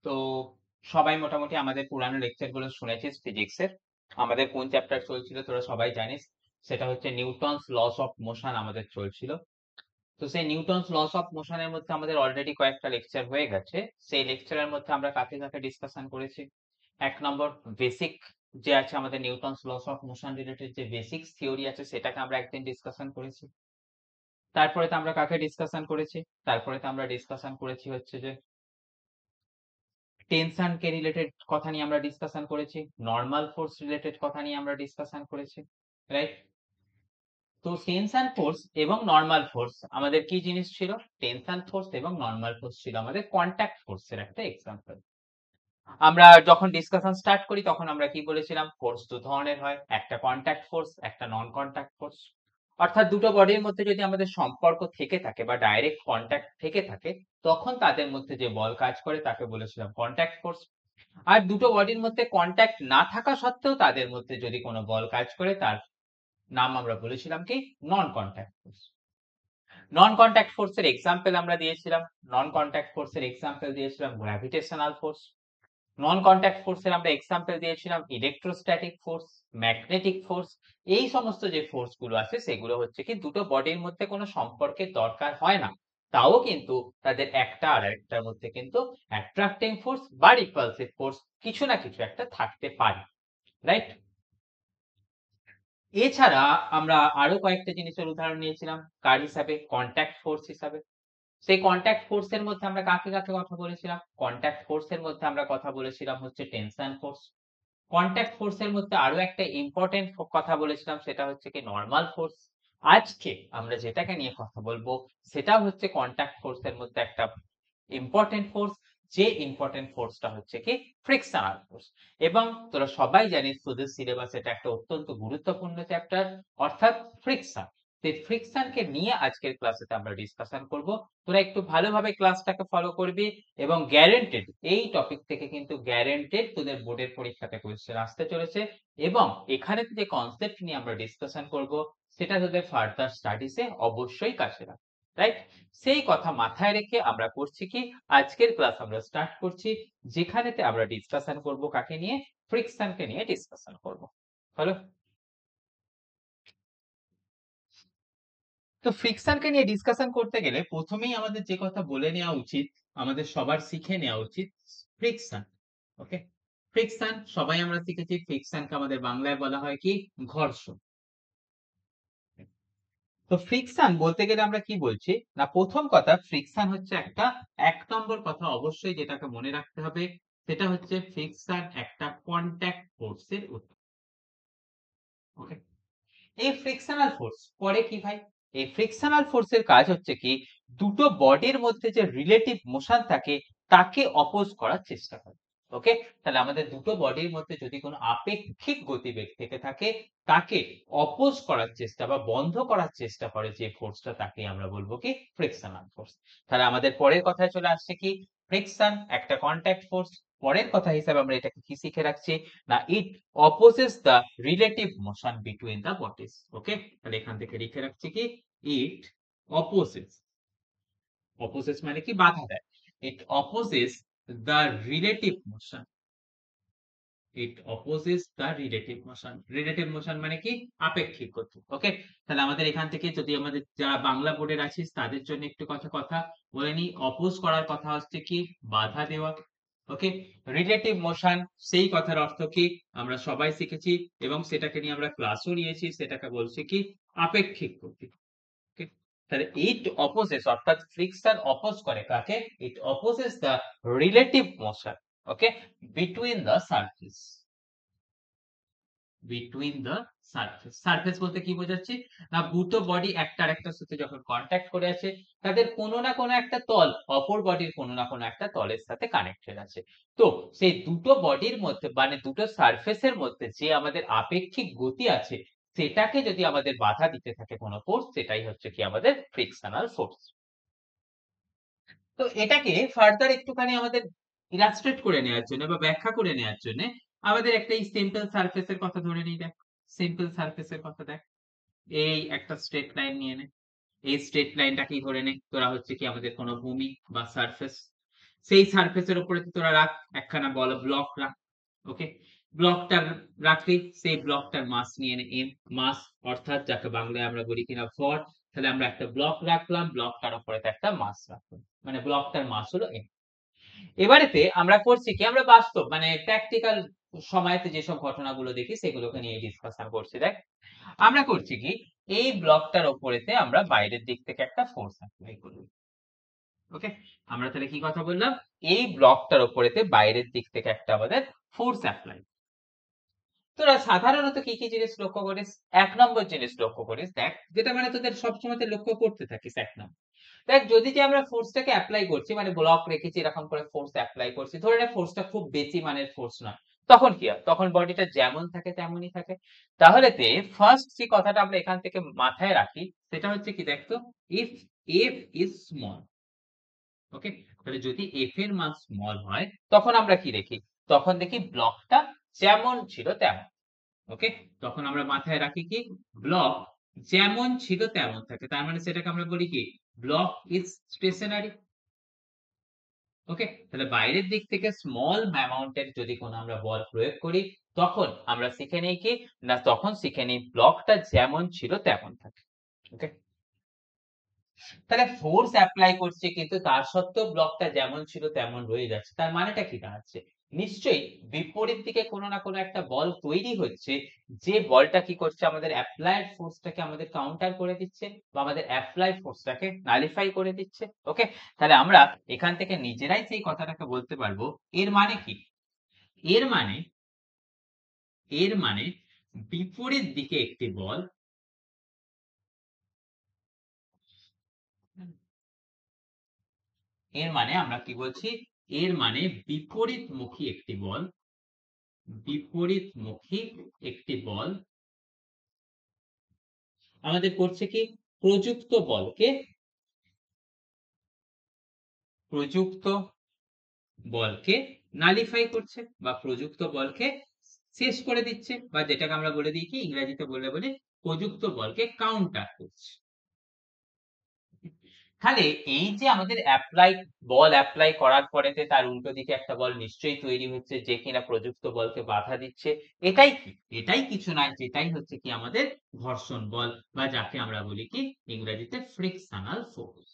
তো সবাই মোটামুটি আমাদের পুরানো লেকচার গুলো শুনেছিস ফিজিক্সের। আমাদের কোন চ্যাপ্টার চলছিল তোরা সবাই জানিস, সেটা হচ্ছে নিউটনস লস অফ মোশন আমাদের চলছিল। তো সেই নিউটনস লস অফ মোশনের মধ্যে আমাদের অলরেডি কয়েকটা লেকচার হয়ে গেছে। সেই লেকচারের মধ্যে আমরা কাকে কাকে ডিসকাশন করেছি? এক নম্বর, বেসিক যে আছে আমাদের Newton's loss of motion related যে বেসিক থিওরি আছে সেটাকে আমরা একদিন ডিসকাশন করেছি। তারপরে তো আমরা কাকে ডিসকাশন করেছি? তারপরে তো আমরা ডিসকাশন করেছি হচ্ছে যে টেনশন কে রিলেটেড কথা নিয়ে আমরা ডিসকাশন করেছি, নর্মাল ফোর্স রিলেটেড কথা নিয়ে আমরা ডিসকাশন করেছি, রাইট? তো টেনশন ফোর্স এবং নর্মাল ফোর্স আমাদের কি জিনিস ছিল? টেনশন ফোর্স এবং নর্মাল ফোর্স ছিল আমাদের কন্টাক্ট ফোর্সের একটা এক্সাম্পল। আমরা যখন ডিসকাশন স্টার্ট করি তখন আমরা কি বলেছিলাম? ফোর্স দু ধরনের হয়, একটা কন্টাক্ট ফোর্স, একটা নন কন্টাক্ট ফোর্স। অর্থাৎ দুটো বডির মধ্যে যদি আমাদের সম্পর্ক থেকে থাকে বা ডাইরেক্ট কন্টাক্ট থেকে থাকে, তখন তাদের মধ্যে যে বল কাজ করে তাকে বলেছিলাম কন্টাক্ট ফোর্স। আর দুটো বডির মধ্যে কন্টাক্ট না থাকা সত্ত্বেও তাদের মধ্যে যদি কোনো বল কাজ করে তার নাম আমরা বলেছিলাম কি? Non contact force. Non contact ফোর্সের এক্সাম্পল আমরা দিয়েছিলাম, নন কন্টাক্ট ফোর্সের এক্সাম্পল দিয়েছিলাম গ্র্যাভিটেশনাল ফোর্স। নন কন্টাক্ট ফোর্সের আমরা এক্সাম্পল দিয়েছিলাম ইলেকট্রোস্ট্যাটিক ফোর্স, ম্যাগনেটিক ফোর্স। এই সমস্ত যে ফোর্স গুলো আছে সেগুলো হচ্ছে কি দুটো বডির মধ্যে কোনো সম্পর্কের দরকার হয় না, তাও কিন্তু তাদের একটা আর একটার মধ্যে কিন্তু অ্যাট্রাক্টিং ফোর্স বা রিপালসিভ ফোর্স কিছু না কিছু একটা থাকতে পারে, রাইট? এছাড়া আমরা আরো কয়েকটা জিনিসের উদাহরণ নিয়েছিলাম কার হিসাবে? কন্টাক্ট ফোর্স হিসাবে। সেই কন্টাক্ট ফোর্স এর মধ্যে আমরা কাকে কাকে কথা বলেছিলাম? কন্টাক্ট ফোর্স এর মধ্যে আমরা কথা বলেছিলাম হচ্ছে টেনশন ফোর্স। কন্টাক্ট ফোর্স এর মধ্যে আরো একটা ইম্পর্টেন্ট কথা বলেছিলাম, সেটা হচ্ছে কি নরমাল ফোর্স। আজকে আমরা যেটাকে নিয়ে কথা বলবো সেটা হচ্ছে কন্টাক্ট ফোর্স এর মধ্যে একটা ইম্পর্টেন্ট ফোর্স, যে ইম্পর্টেন্ট ফোর্সটা হচ্ছে কি ফ্রিকশনাল ফোর্স। এবং তোরা সবাই জানিস তোদের সিলেবাস এটা একটা অত্যন্ত গুরুত্বপূর্ণ চ্যাপ্টার, অর্থাৎ ফ্রিকশন। সেই ফ্রিকশনকে নিয়ে আজকের ক্লাসেতে আমরা ডিসকাশন করব। তোরা একটু ভালোভাবে ক্লাসটাকে ফলো করবি এবং গ্যারেন্টেড এই টপিক থেকে কিন্তু গ্যারেন্টেড তোদের বোর্ডের পরীক্ষাতে কোয়েশ্চেন আসতে চলেছে। এবং এখানে যে কনসেপ্ট নিয়ে আমরা ডিসকাশন করব সেটা তোদের ফার্দার স্টাডিজে অবশ্যই কাজে লাগবে, রাইট? সেই কথা মাথায় রেখে আমরা করছি কি, আজকের ক্লাস আমরা স্টার্ট করছি, যেখানেতে আমরা ডিসকাশন করব কাকে নিয়ে? ফ্রিকশনকে নিয়ে ডিসকাশন করব। হলো? তো ফ্রিকশনকে নিয়ে ডিসকাশন করতে গেলে প্রথমেই আমাদের যে কথা বলে নেওয়া উচিত, আমাদের সবার শিখে নেওয়া উচিত ফ্রিকশন। ওকে, ফ্রিকশন সবাই আমরা শিখেছি, ফ্রিকশনকে আমাদের বাংলায় বলা হয় কি? ঘর্ষণ। তো ফ্রিকশন বলতে গেলে আমরা কি বলছি না, প্রথম কথা ফ্রিকশন হচ্ছে একটা, এক নম্বর কথা অবশ্যই যেটাকে মনে রাখতে হবে সেটা হচ্ছে ফ্রিকশন একটা কন্টাক্ট ফোর্সের উদাহরণ। ওকে, এই ফ্রিকশনাল ফোর্স করে কি ভাই? এই ফ্রিকশনাল ফোর্সের কাজ হচ্ছে কি দুটো বডির মধ্যে যে রিলেটিভ মোশন থাকে তাকে অপোজ করার চেষ্টা করে। ওকে, তাহলে আমাদের দুটো বডির মধ্যে যদি কোনো আপেক্ষিক গতিবেগ থেকে থাকে তাকে অপোজ করার চেষ্টা বা বন্ধ করার চেষ্টা করে যে ফোর্সটা, তাকে আমরা বলবো কি? Frictional force. তাহলে আমাদের পরের কথায় চলে আসছে কি? ফ্রিকশন একটা কন্টাক্ট ফোর্স। পরের কথা হিসাবে আমরা এটাকে কি শিখে রাখছি না, ইট opposes the relative motion between the bodies. ওকে, তাহলে এখান থেকে লিখে রাখছি কি? ইট opposes, opposes মানে কি? বাধা দেয়। ইট opposes the relative motion, it opposes the relative motion, relative motion মানে কি? আপেক্ষিক গতি। ওকে, তাহলে আমাদের এখান থেকে যদি আমাদের যারা বাংলা বোর্ডের আছিস তাদের জন্য একটু কথা কথা বলে নি, অপোজ করার কথা হচ্ছে কি? বাধা দেওয়া। ওকে, রিলেটিভ মোশন সেই কথার অর্থ কি আমরা সবাই শিখেছি এবং সেটাকে নিয়ে আমরা ক্লাসও নিয়েছি, সেটাকে বলছে কি? আপেক্ষিক গতি। ওকে, তাহলে ইট অপোজেস অর্থাৎ ফ্রিকশন অপোজ করে কাকে? It opposes the relative motion, okay, between the surface, between the surface. Surface বলতে কি বোঝাচ্ছি না, দুটো বডি একটা আরেকটার সাথে যখন কন্ট্যাক্ট করে আছে তাদের কোনো না কোনো একটা তল অপর বডির কোনো না কোনো একটা তলের সাথে কানেক্টেড আছে। তো সেই দুটো বডির মধ্যে মানে দুটো সারফেসের মধ্যে যে আমাদের আপেক্ষিক গতি আছে সেটাকে যদি আমাদের বাধা দিতে থাকে কোনো ফোর্স, সেটাই হচ্ছে কি আমাদের ফ্রিকশনাল ফোর্স। তো এটাকে ফার্দার একটুখানি আমাদের ইলাস্ট্রেট করে নেওয়ার জন্য বা ব্যাখ্যা করে নেওয়ার জন্য আমাদের একটা এই সিম্পল সারফেসের কথা ধরে নিই। দেখ, সিম্পল সারফেসের কথা দেখ, এই একটা স্ট্রেট লাইন নিয়ে নে। এই স্ট্রেট লাইনটাকেই ধরে নে তোরা হচ্ছে কি আমাদের কোনো ভূমি বা সারফেস। সেই সারফেসের উপরে তোরা রাখ একখানা বল ব্লক রাখ। ওকে, ব্লকটা রাখলি, সেই ব্লকটার মাস নিয়ে নে এম, মাস অর্থাৎ যাকে বাংলায় আমরা বলি কিনা ভর। তাহলে আমরা একটা ব্লক রাখলাম, ব্লকটার উপরে একটা মাস রাখলাম, মানে ব্লকটার মাস হলো এম। এবারেতে আমরা করছি কি, আমরা বাস্তব মানে প্র্যাকটিক্যাল সময়তে যেসব ঘটনাগুলো দেখি সেগুলোকে নিয়ে ডিসকাশন করছি। দেখ, আমরা করছি কি, এই ব্লকটার উপরেতে আমরা বাইরের দিক থেকে একটা ফোর্স অ্যাপ্লাই করব। ওকে, আমরা তাহলে কি কথা বললাম, এই ব্লকটার উপরেতে বাইরের দিক থেকে একটা আমাদের ফোর্স অ্যাপ্লাই। তোরা সাধারণত কি কি জিনিস লক্ষ্য করিস? এক নম্বর জিনিস লক্ষ্য করিস, দেখ যেটা মানে তোদের সবসময় লক্ষ্য করতে থাকিস, এক নম্বর দেখ, যদি যে আমরা ফোর্সটাকে অ্যাপ্লাই করছি মানে ব্লক রেখেছি এরকম করে ফোর্স অ্যাপ্লাই করছি, ধরে নে ফোর্সটা খুব বেশি মানের ফোর্স নয়, তখন কি হয়, তখন বডিটা যেমন থাকে তেমনই থাকে। তাহলে তে ফার্স্ট যে কথাটা আমরা এখান থেকে মাথায় রাখি সেটা হচ্ছে কি, দেখতো, ইফ এফ ইজ স্মল। ওকে, তাহলে যদি এফ এর মান স্মল হয় তখন আমরা কি দেখি, তখন দেখি ব্লকটা যেমন ছিল তেমন। ওকে, তখন আমরা মাথায় রাখি কি, ব্লক যেমন ছিল তেমন থাকে, তার মানে সেটাকে আমরা বলি কি, ব্লক ইজ স্টেশনারি। ওকে, তাহলে বাইরের দিক থেকে স্মল অ্যামাউন্টের যদি কোনো আমরা বল প্রয়োগ করি তখন আমরা শিখে নেই কি, না তখন শিখে নেই ব্লকটা যেমন ছিল তেমন থাকে। ওকে, তাহলে ফোর্স অ্যাপ্লাই করছে কিন্তু তার সত্ত্বেও ব্লকটা যেমন ছিল তেমন রয়ে যাচ্ছে, তার মানেটা কি দাঁড়াচ্ছে, নিশ্চয়ই বিপরীত দিকে কোনো না কোনো একটা বল তৈরি হচ্ছে, যে বলটা কি করছে, আমাদের অ্যাপ্লাইড ফোর্সটাকে আমাদের কাউন্টার করে দিচ্ছে বা আমাদের অ্যাপ্লাইড ফোর্সটাকে নালিফাই করে দিচ্ছে। ওকে, তাহলে আমরা এখান থেকে নিজেরাই সেই কথাটাকে বলতে পারবো, এর মানে কি, এর মানে, এর মানে বিপরীত দিকে একটি বল, এর মানে আমরা কি বলছি, এর মানে বিপরীতমুখী একটি বল, বিপরীতমুখী একটি বল আমাদের করছে কি, প্রযুক্ত বলকে, প্রযুক্ত বলকে নালিফাই করছে বা প্রযুক্ত বলকে শেষ করে দিচ্ছে, বা যেটাকে আমরা বলে দিই কি, ইংরেজিতে বললে বলে প্রযুক্ত বলকে কাউন্টার করছে। তাহলে এই যে আমাদের অ্যাপ্লাই, বল অ্যাপ্লাই করার পরে তার উল্টো দিকে একটা বল নিশ্চয়ই তৈরি হচ্ছে যে কিনা প্রযুক্ত বলকে বাধা দিচ্ছে, এটাই কি, এটাই কিছু নয়, যেটাই হচ্ছে কি আমাদের ঘর্ষণ বল, বা যাকে আমরা বলি কি ইংরেজিতে ফ্রিকশনাল ফোর্স।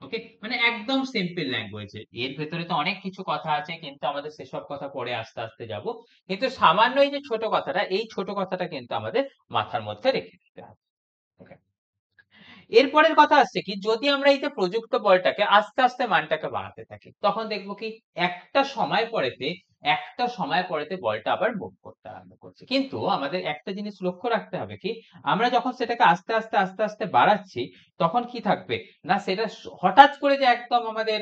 ওকে, মানে একদম সিম্পল ল্যাঙ্গুয়েজে, এর ভেতরে তো অনেক কিছু কথা আছে কিন্তু আমাদের সেসব কথা পরে আস্তে আস্তে যাব, কিন্তু সামান্য এই যে ছোট কথাটা, এই ছোট কথাটা কিন্তু আমাদের মাথার মধ্যে রেখে দিতে হবে। ওকে, এরপরের কথা আসছে কি, যদি আমরা এই যে প্রযুক্ত বলটাকে আস্তে আস্তে মানটাকে বাড়াতে থাকি তখন দেখবো কি, একটা সময় পরেতে, একটা সময় পরেতে বলটা আবার মুভ করতে আরম্ভ করছে। কিন্তু আমাদের একটা জিনিস লক্ষ্য রাখতে হবে কি, আমরা যখন সেটাকে আস্তে আস্তে আস্তে আস্তে বাড়াচ্ছি তখন কি থাকবে না, সেটা হঠাৎ করে যে একদম আমাদের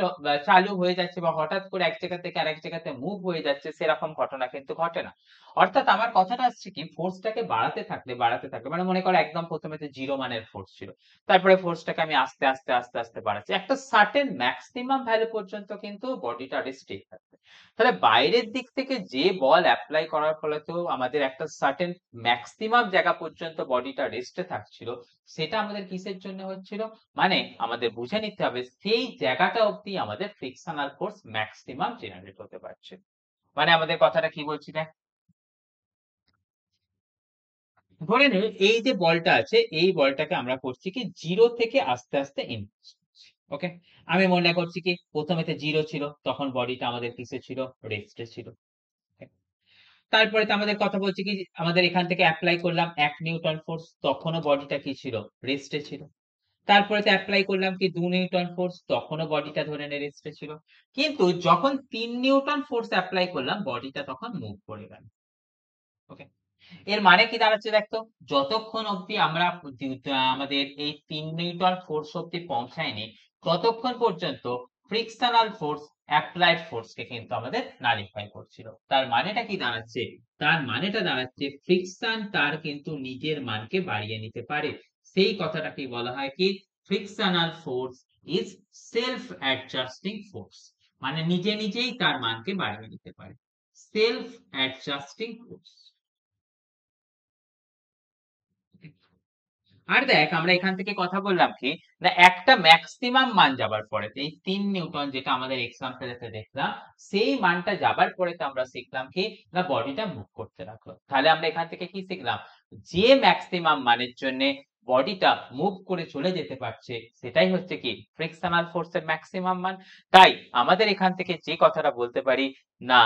চালু হয়ে যাচ্ছে বা হঠাৎ করে এক জায়গা থেকে আরেক জায়গাতে মুভ হয়ে যাচ্ছে সেরকম ঘটনা কিন্তু ঘটে না। অর্থাৎ আমার কথাটা আসছে কি, ফোর্সটাকে বাড়াতে থাকলে বাড়াতে থাকলে, মানে মনে করো একদম প্রথমে তো 0 মানের ফোর্স ছিল, তারপরে ফোর্সটাকে আমি আস্তে আস্তে আস্তে আস্তে বাড়াচ্ছি, একটা সার্টেন ম্যাক্সিমাম ভ্যালু পর্যন্ত কিন্তু বডিটা স্টিক থাকবে। তাহলে বাইরের দিক থেকে যে বল অ্যাপ্লাই করার ফলে তো আমাদের একটা সার্টেন ম্যাক্সিমাম জায়গা পর্যন্ত বডিটা রেস্টে থাকছিল, সেটা আমাদের কিসের জন্য হচ্ছিল, মানে আমাদের বুঝে নিতে হবে সেই জায়গাটা অবধি আমাদের ফ্রিকশনাল ফোর্স ম্যাক্সিমাম জেনারেট হতে পারছে। মানে আমাদের কথাটা কি বলছি দেখ, ধরে নে এই যে বলটা আছে এই বলটাকে আমরা করছি কি 0 থেকে আস্তে আস্তে ইনক্রিজ করছি। ওকে, আমি মনে করছি কি প্রথমেতে 0 ছিল তখন বডিটা আমাদের কিসে ছিল, রেস্টে ছিল। Okay? তারপরে তো আমাদের কথা বলছি কি, আমাদের এখান থেকে অ্যাপ্লাই করলাম 1 নিউটন ফোর্স, তখনও বডিটা কি ছিল, রেস্টে ছিল। তারপরে তো অ্যাপ্লাই করলাম কি 2 নিউটন ফোর্স, তখনও বডিটা ধরে নে রেস্টে ছিল। কিন্তু যখন 3 নিউটন ফোর্স অ্যাপ্লাই করলাম বডিটা তখন মুভ করে গেল। ওকে, এর মানে কি দাঁড়াচ্ছে দেখতো, যতক্ষণ অবধি আমরা আমাদের এই 3 নিউটন ফোর্স অবধি পৌঁছায়নি ততক্ষণ পর্যন্ত ফ্রিকশনাল ফোর্স অ্যাপ্লাইড ফোর্সকে কিন্তু আমাদের নালিফাই করছিল। তার মানেটা কি দাঁড়াচ্ছে, তার মানেটা দাঁড়াচ্ছে ফ্রিকশন তার কিন্তু নিজের মানকে বাড়িয়ে নিতে পারে, সেই কথাটাকে বলা হয় কি, frictional force is self adjusting force, মানে নিজে নিজেই তার মানকে বাড়িয়ে নিতে পারে, সেলফ অ্যাডজাস্টিং ফোর্স। আর দেখ আমরা এখান থেকে কথা বললাম কি না একটা ম্যাক্সিমাম মান যাবার পরে এই 3 নিউটন যেটা আমাদের এক্সাম্পলে দেখলাম সেই মানটা যাবার পরে তো আমরা শিখলাম কি না বডিটা মুভ করতে রাখলো। তাহলে আমরা এখান থেকে কি শিখলাম যে ম্যাক্সিমাম মানের জন্য বডিটা মুভ করে চলে যেতে পারছে সেটাই হচ্ছে কি ফ্রিকশনাল ফোর্সের ম্যাক্সিমাম মান। তাই আমাদের এখান থেকে যে কথাটা বলতে পারি না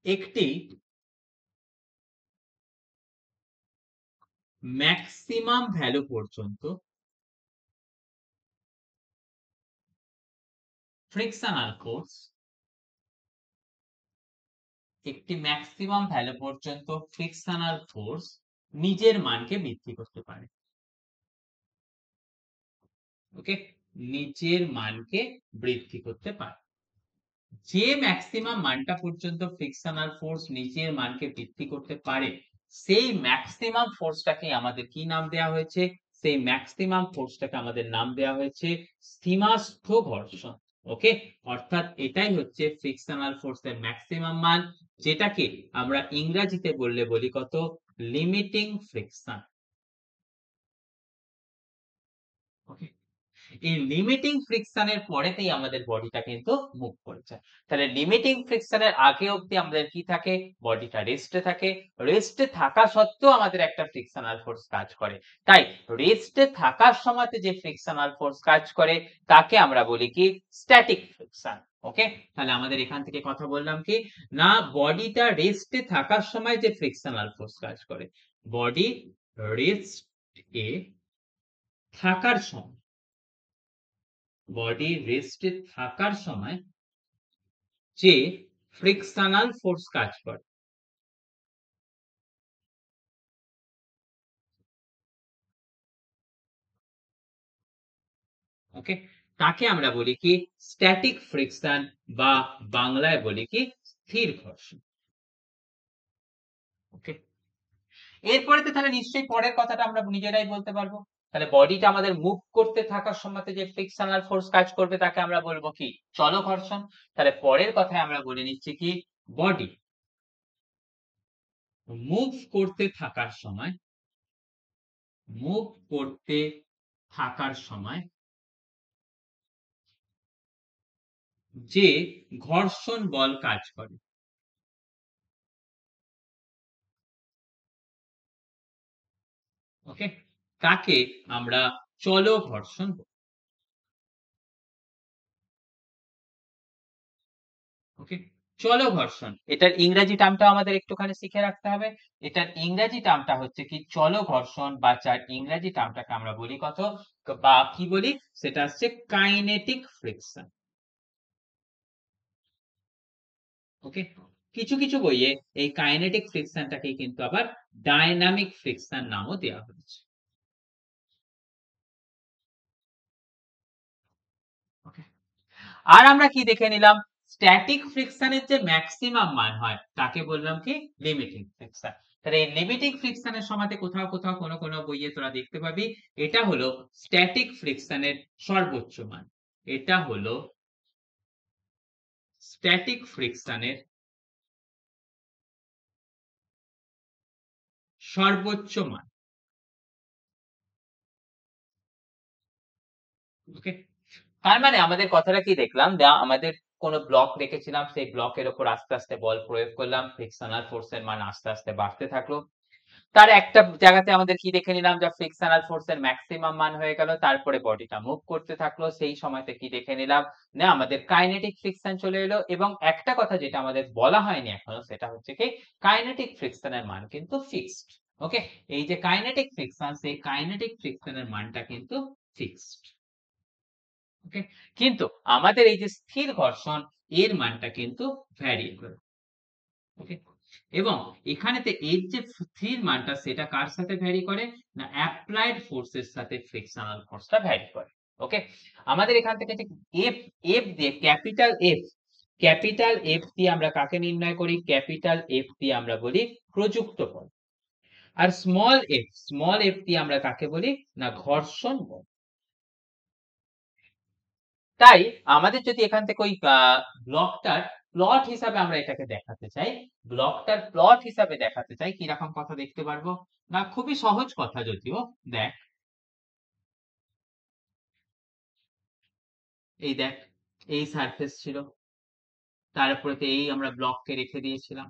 একটি ম্যাক্সিমাম ভ্যালু পর্যন্ত ফ্রিকশনাল ফোর্স একটি ম্যাক্সিমাম ভ্যালু পর্যন্ত ফ্রিকশনাল ফোর্স নিজের মানকে বৃদ্ধি করতে পারে। ওকে, নিজের মানকে বৃদ্ধি করতে পারে। যে ম্যাক্সিমাম মানটা পর্যন্ত ফ্রিকশনাল ফোর্স নিজের মানকে বৃদ্ধি করতে পারে সেই ম্যাক্সিমাম ফোর্সটাকে আমাদের কি নাম দেওয়া হয়েছে? সেই ম্যাক্সিমাম ফোর্সটাকে আমাদের নাম দেওয়া হয়েছে স্থিমাস্থ ঘর্ষণ। ওকে, অর্থাৎ এটাই হচ্ছে ফ্রিকশনাল ফোর্সের ম্যাক্সিমাম মান, যেটাকে আমরা ইংরেজিতে বললে বলি কত লিমিটিং ফ্রিকশন। ওকে, এই লিমিটিং ফ্রিকশনের পরেতেই আমাদের বডিটা কিন্তু মুভ করেছে। তাহলে লিমিটিং ফ্রিকশনের আগে অবধি আমাদের কি থাকে? বডিটা রেস্টে থাকে। রেস্টে থাকা সত্ত্বেও আমাদের একটা ফ্রিকশনাল ফোর্স কাজ করে। তাই রেস্টে থাকার সময়তে যে ফ্রিকশনাল ফোর্স কাজ করে তাকে আমরা বলি কি স্ট্যাটিক ফ্রিকশন। ওকে, তাহলে আমাদের এখান থেকে কথা বললাম কি না বডিটা রেস্টে থাকার সময় যে ফ্রিকশনাল ফোর্স কাজ করে, বডি রেস্ট এ থাকার সময়, বডি রেস্টে থাকার সময় যে ফ্রিকশনাল ফোর্স কাজ করে, ওকে, তাকে আমরা বলি কি স্ট্যাটিক ফ্রিকশন বা বাংলায় বলি কি স্থির ঘর্ষণ। ওকে, এরপরেতে তাহলে নিশ্চয়ই পরের কথাটা আমরা নিজেরাই বলতে পারবো। তাহলে বডিটা আমাদের মুভ করতে থাকার সময়তে যে ফ্রিকশনাল ফোর্স কাজ করবে তাকে আমরা বলবো কি চল ঘর্ষণ। তাহলে পরের কথায় আমরা বলে নিচ্ছি কি বডি মুভ করতে থাকার সময়, মুভ করতে থাকার সময় যে ঘর্ষণ বল কাজ করে, ওকে, তাকে আমরা চল ঘর্ষণ বলি। ওকে, চল ঘর্ষণ এটার ইংরেজি টার্মটা আমাদের একটুখানি শিখে রাখতে হবে। এটার ইংরেজি টার্মটা হচ্ছে কি চল ঘর্ষণ বা যার ইংরেজি টার্মটাকে আমরা বলি কত বা কি বলি সেটা হচ্ছে কাইনেটিক ফ্রিকশন। ওকে, কিছু কিছু বইয়ে এই কাইনেটিক ফ্রিকশনটাকে কিন্তু আবার ডায়নামিক ফ্রিকশন নামও দেওয়া হয়েছে। ওকে, আর আমরা কি দেখে নিলাম স্ট্যাটিক ফ্রিকশনের যে ম্যাক্সিমাম মান হয় তাকে বললাম কি লিমিটিং ফ্রিকশন। তাহলে এই লিমিটিং ফ্রিকশনের সময়তে কোথাও কোথাও কোনো কোনো বইয়ে তোরা দেখতে পাবি এটা হলো স্ট্যাটিক ফ্রিকশনের সর্বোচ্চ মান, এটা হলো স্ট্যাটিক ফ্রিকশনের সর্বোচ্চ মান। ওকে, তার মানে আমাদের কথাটা কি দেখলাম আমাদের কোন ব্লক রেখেছিলাম সেই ব্লকের উপর আস্তে আস্তে বল প্রয়োগ করলাম, ফ্রিকশনাল ফোর্সের মান আস্তে আস্তে বাড়তে থাকলো। তার একটা জায়গাতে আমাদের কি দেখে নিলাম যে ফ্রিকশনাল ফোর্সের ম্যাক্সিমাম মান হয়ে গেল, তারপরে বডিটা মুভ করতে থাকলো, সেই সময়তে কি দেখে নিলাম না আমাদের কাইনেটিক ফ্রিকশন চলে এলো। এবং একটা কথা যেটা আমাদের বলা হয়নি এখনো সেটা হচ্ছে কি কাইনেটিক ফ্রিকশনের মান কিন্তু ফিক্সড। ওকে, এই যে কাইনেটিক ফ্রিকশন সেই কাইনেটিক ফ্রিকশনের মানটা কিন্তু ফিক্সড। ওকে, কিন্তু আমাদের এই যে স্থির ঘর্ষণ এর মানটা কিন্তু ভ্যারিয়েবল। ওকে, এবং এখানেতে এর যে স্থির মানটা সেটা কার সাথে ভ্যারি করে না অ্যাপ্লাইড ফোর্সের সাথে ফ্রিকশনাল ফোর্সটা ভ্যারি করে। ওকে, আমাদের এখান থেকে যে এফ এফ দিয়ে ক্যাপিটাল এফ দিয়ে আমরা কাকে নির্ণয় করি? ক্যাপিটাল এফ দিয়ে আমরা বলি প্রযুক্ত বল। আর স্মল এফ দিয়ে আমরা কাকে বলি না ঘর্ষণ বল। তাই আমাদের যদি এখান থেকে ওই ব্লকটার প্লট হিসাবে আমরা এটাকে দেখাতে চাই, ব্লকটার প্লট হিসাবে দেখাতে চাই, কিরকম কথা দেখতে পারবো না, খুবই সহজ কথা যদিও। দেখ, এই দেখ, এই সারফেস ছিল, তার উপরে এই আমরা ব্লককে রেখে দিয়েছিলাম।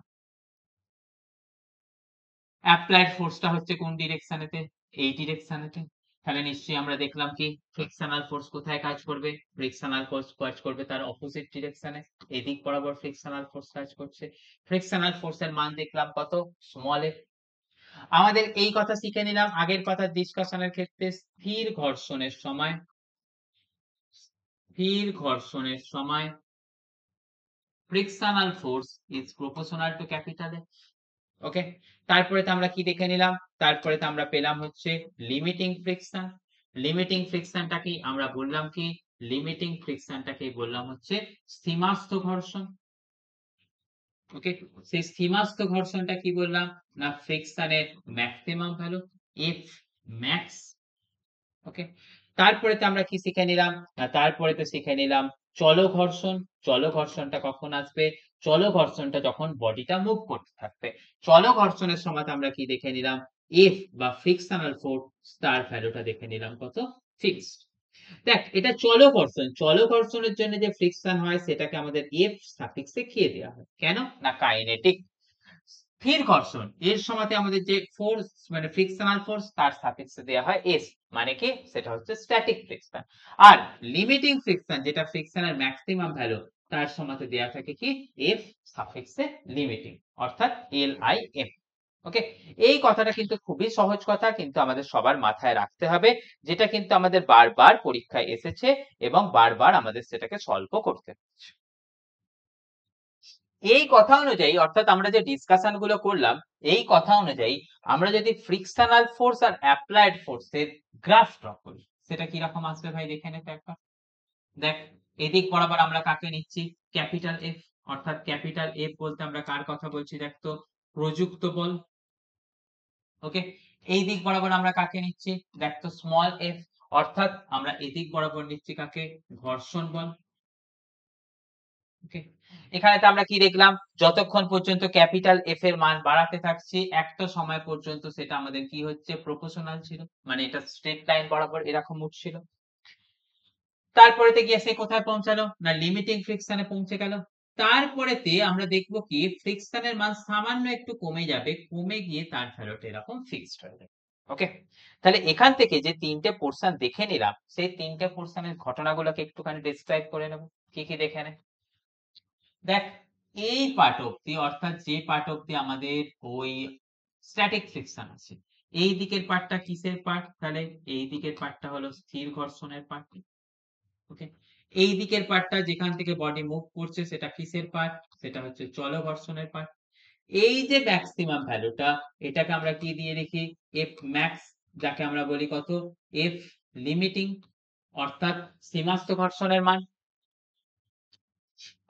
অ্যাপ্লাইড ফোর্সটা হচ্ছে কোন ডিরেকশনেতে? এই ডিরেকশনেতে। তাহলে নিশ্চয়ই আমরা দেখলাম কি ফ্রিকশনাল ফোর্স কোথায় কাজ করবে? ফ্রিকশনাল ফোর্স কাজ করবে তার অপোজিট ডিরেকশনে, এদিক বরাবর ফ্রিকশনাল ফোর্স কাজ করছে। ফ্রিকশনাল ফোর্সের মান দেখলাম কত? Small F. আমাদের এই কথা শিখে নিলাম আগের কথা ডিসকাশনের ক্ষেত্রে, স্থির ঘর্ষণের সময় frictional force is proportional to capital F. Okay, তারপরে তো আমরা কি দেখে নিলাম? তারপরে তো আমরা পেলাম হচ্ছে লিমিটিং ফ্রিকশন। লিমিটিং ফ্রিকশনটা কি আমরা বললাম কি? লিমিটিং ফ্রিকশনটাকে বললাম হচ্ছে স্থিমাস্থ ঘর্ষণ। ওকে, সেই স্থিমাস্থ ঘর্ষণটা কি বললাম না ফ্রিকশনের ম্যাক্সিমাম ভ্যালু এফ ম্যাক্স। ওকে, তারপরে তো আমরা কি শিখে নিলাম না, তারপরে তো শিখে নিলাম চল ঘর্ষণ। চল ঘর্ষণটা কখন আসবে? চল ঘর্ষণটা যখন বডিটা মুভ করতে থাকবে। চল ঘর্ষণের সময় আমরা কি দেখে নিলাম? এফ বা ফ্রিকশনাল ফোর্স, তার ভ্যালুটা দেখে নিলাম কত? ফিক্সড। দেখ, এটা চল ঘর্ষণ, চল ঘর্ষণের জন্য যে ফ্রিকশন হয় সেটাকে আমাদের এফ সাফিক্সে খেয়ে দেওয়া হয়। কেন না কাইনেটিক। স্থির ঘর্ষণ এর সময়তে আমাদের যে ফোর্স মানে ফ্রিকশনাল ফোর্স তার সাপেক্ষে দেওয়া হয় এস, মানে কি সেটা হচ্ছে স্ট্যাটিক ফ্রিকশন। আর লিমিটিং ফ্রিকশন যেটা ফ্রিকশনের ম্যাক্সিমাম ভ্যালু তার সময়তে দেওয়া থাকে কি এফ সাফিক্সে লিমিটিং, অর্থাৎ এল আই এম। ওকে, এই কথাটা কিন্তু খুবই সহজ কথা, কিন্তু আমাদের সবার মাথায় রাখতে হবে, যেটা কিন্তু আমাদের বারবার পরীক্ষায় এসেছে এবং বারবার আমাদের সেটাকে সলভ করতে হচ্ছে। এই কথা অনুযায়ী, অর্থাৎ আমরা যে ডিসকাশন গুলো করলাম এই কথা অনুযায়ী, আমরা যদি ফ্রিকশনাল ফোর্স আর অ্যাপ্লাইড ফোর্সের গ্রাফ ড্র করি সেটা কি রকম আসবে ভাই দেখে নে তো একবার। দেখ, এদিক বরাবর আমরা কাকে নিচ্ছি? Capital F. অর্থাৎ ক্যাপিটাল এফ বলতে আমরা কার কথা বলছি? দেখ তো, প্রযুক্ত বল। ওকে, এই দিক বরাবর আমরা কাকে নিচ্ছি? দেখ তো, স্মল এফ। অর্থাৎ আমরা এদিক বরাবর নিচ্ছি কাকে? ঘর্ষণ বল। ওকে, এখানে তো আমরা কি দেখলাম? যতক্ষণ পর্যন্ত ক্যাপিটাল এফ এর মান বাড়াতে থাকছি একটা সময় পর্যন্ত সেটা আমাদের কি হচ্ছে? প্রপোর্শনাল ছিল, মানে এটা স্ট্রেট লাইন বরাবর এরকম উঠছিল। তারপরেতে গিয়ে সে কোথায় পৌঁছালো না লিমিটিং ফ্রিকশনে পৌঁছে গেল। তারপরেতে আমরা দেখবো কি ফ্রিকশনের মান সামান্য একটু কমে যাবে, কমে গিয়ে তার ভ্যালুটা এরকম ফিক্সড হয়ে যাবে। ওকে, তাহলে এখান থেকে যে তিনটে পোর্শন দেখে নিলাম সেই তিনটে পোর্শনের ঘটনাগুলোকে একটুখানি ডেসক্রাইব করে নেব। কি কি দেখে নে। দেখ, এই পার্ট অব্দি, অর্থাৎ যে পার্ট অব্দি আমাদের ওই স্ট্যাটিক ফ্রিকশন আছে, এই দিকের পার্টটা কিসের পার্ট? তাহলে এই দিকের পার্টটা হলো স্থির ঘর্ষণের পার্ট। ওকে, এই দিকের পার্টটা যেখান থেকে বডি মুভ করছে সেটা কিসের পার্ট? সেটা হচ্ছে চল ঘর্ষণের পার্ট। এই যে ম্যাক্সিমাম ভ্যালুটা, এটাকে আমরা কি দিয়ে লিখি? এফ ম্যাক্স, যাকে আমরা বলি কত? এফ লিমিটিং, অর্থাৎ সীমাস্থ ঘর্ষণের মান।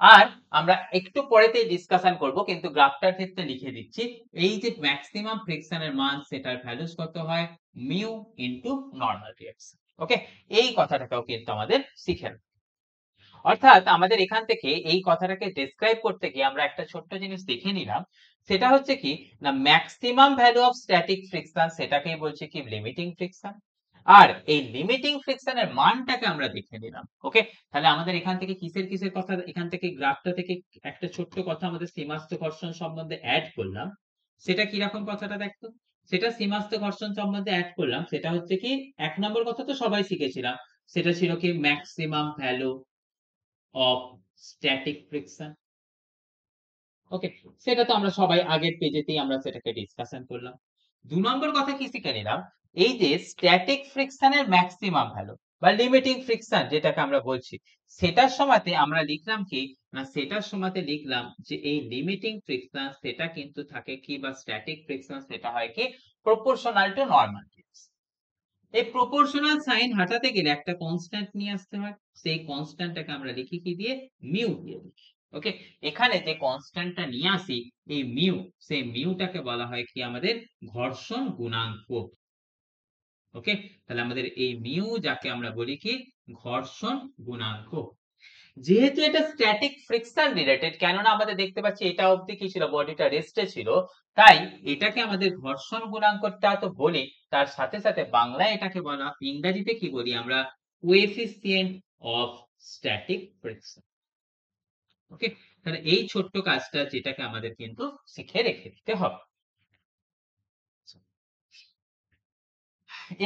আর আমরা একটু পরেতে ডিসকাশন করব, কিন্তু গ্রাফটার ক্ষেত্রে লিখে দিচ্ছি, এই যে ম্যাক্সিমাম ফ্রিকশনের মান সেটার ভ্যালুস কত হয়? Mu into normal reaction. Okay, এই কথাটাও কিন্তু আমাদের শিখে নেব। অর্থাৎ আমাদের এখান থেকে এই কথাটাকে ডেসক্রাইব করতে গিয়ে আমরা একটা ছোট্ট জিনিস দেখে নিলাম, সেটা হচ্ছে কি না maximum value of static friction সেটাকেই বলছে কি লিমিটিং ফ্রিকশন। আর এই লিমিটিং ফ্রিকশনের মানটাকে আমরা দেখে নিলাম। ওকে, তাহলে আমাদের এখান থেকে কিসের কিসের কথা, এখান থেকে গ্রাফটা থেকে একটা ছোট্ট কথা আমাদের সীমাস্থ ঘর্ষণ সম্বন্ধে অ্যাড করলাম। সেটা কি রকম কথাটা দেখতো? সেটা সীমাস্থ ঘর্ষণ সম্বন্ধে অ্যাড করলাম, সেটা হচ্ছে কি এক নম্বর কথা তো সবাই শিখেছিলাম, সেটা ছিল কি maximum value of static friction. Okay, সেটা তো আমরা সবাই আগের পেজেতেই আমরা সেটাকে ডিসকাশন করলাম। দু নম্বর কথা কি শিখে নিলাম? এই যে স্ট্যাটিক ফ্রিকশনের ম্যাক্সিমাম ভ্যালু বা লিমিটিং ফ্রিকশন যেটাকে আমরা বলছি, সেটার সময়তে আমরা লিখলাম কি না, সেটার সময়তে লিখলাম যে এই লিমিটিং ফ্রিকশন সেটা কিন্তু থাকে কি, বা স্ট্যাটিক ফ্রিকশন সেটা হয় কি প্রপোর্শনাল টু নরমাল। এই প্রপোর্শনাল সাইন হাঁটাতে গেলে একটা কনস্ট্যান্ট নিয়ে আসতে হয়, সেই কনস্ট্যান্টটাকে আমরা লিখি কি দিয়ে? মিউ দিয়ে লিখি। ওকে, এখানে যে কনস্ট্যান্টটা নিয়ে আসি এই মিউ, সেই মিউটাকে বলা হয় কি আমাদের ঘর্ষণ গুণাঙ্ক। ওকে, তাহলে আমাদের এই মিউ যাকে আমরা বলি কি ঘর্ষণ গুণাঙ্ক। যেহেতু এটা স্ট্যাটিক ফ্রিকশন রিলেটেড, কেননা আমাদের দেখতে পাচ্ছি এটা অবধি কি ছিল, বডিটা রেস্টে ছিল, তাই এটাকে আমাদের ঘর্ষণ গুণাঙ্কটা তো বলি, তার সাথে সাথে বাংলায় এটাকে বলা, ইংরেজিতে কি বলি আমরা, কোএফিসিয়েন্ট অফ স্ট্যাটিক ফ্রিকশন। ওকে, তাহলে এই ছোট্ট কাজটা যেটাকে আমাদের কিন্তু শিখে রেখে দিতে হবে।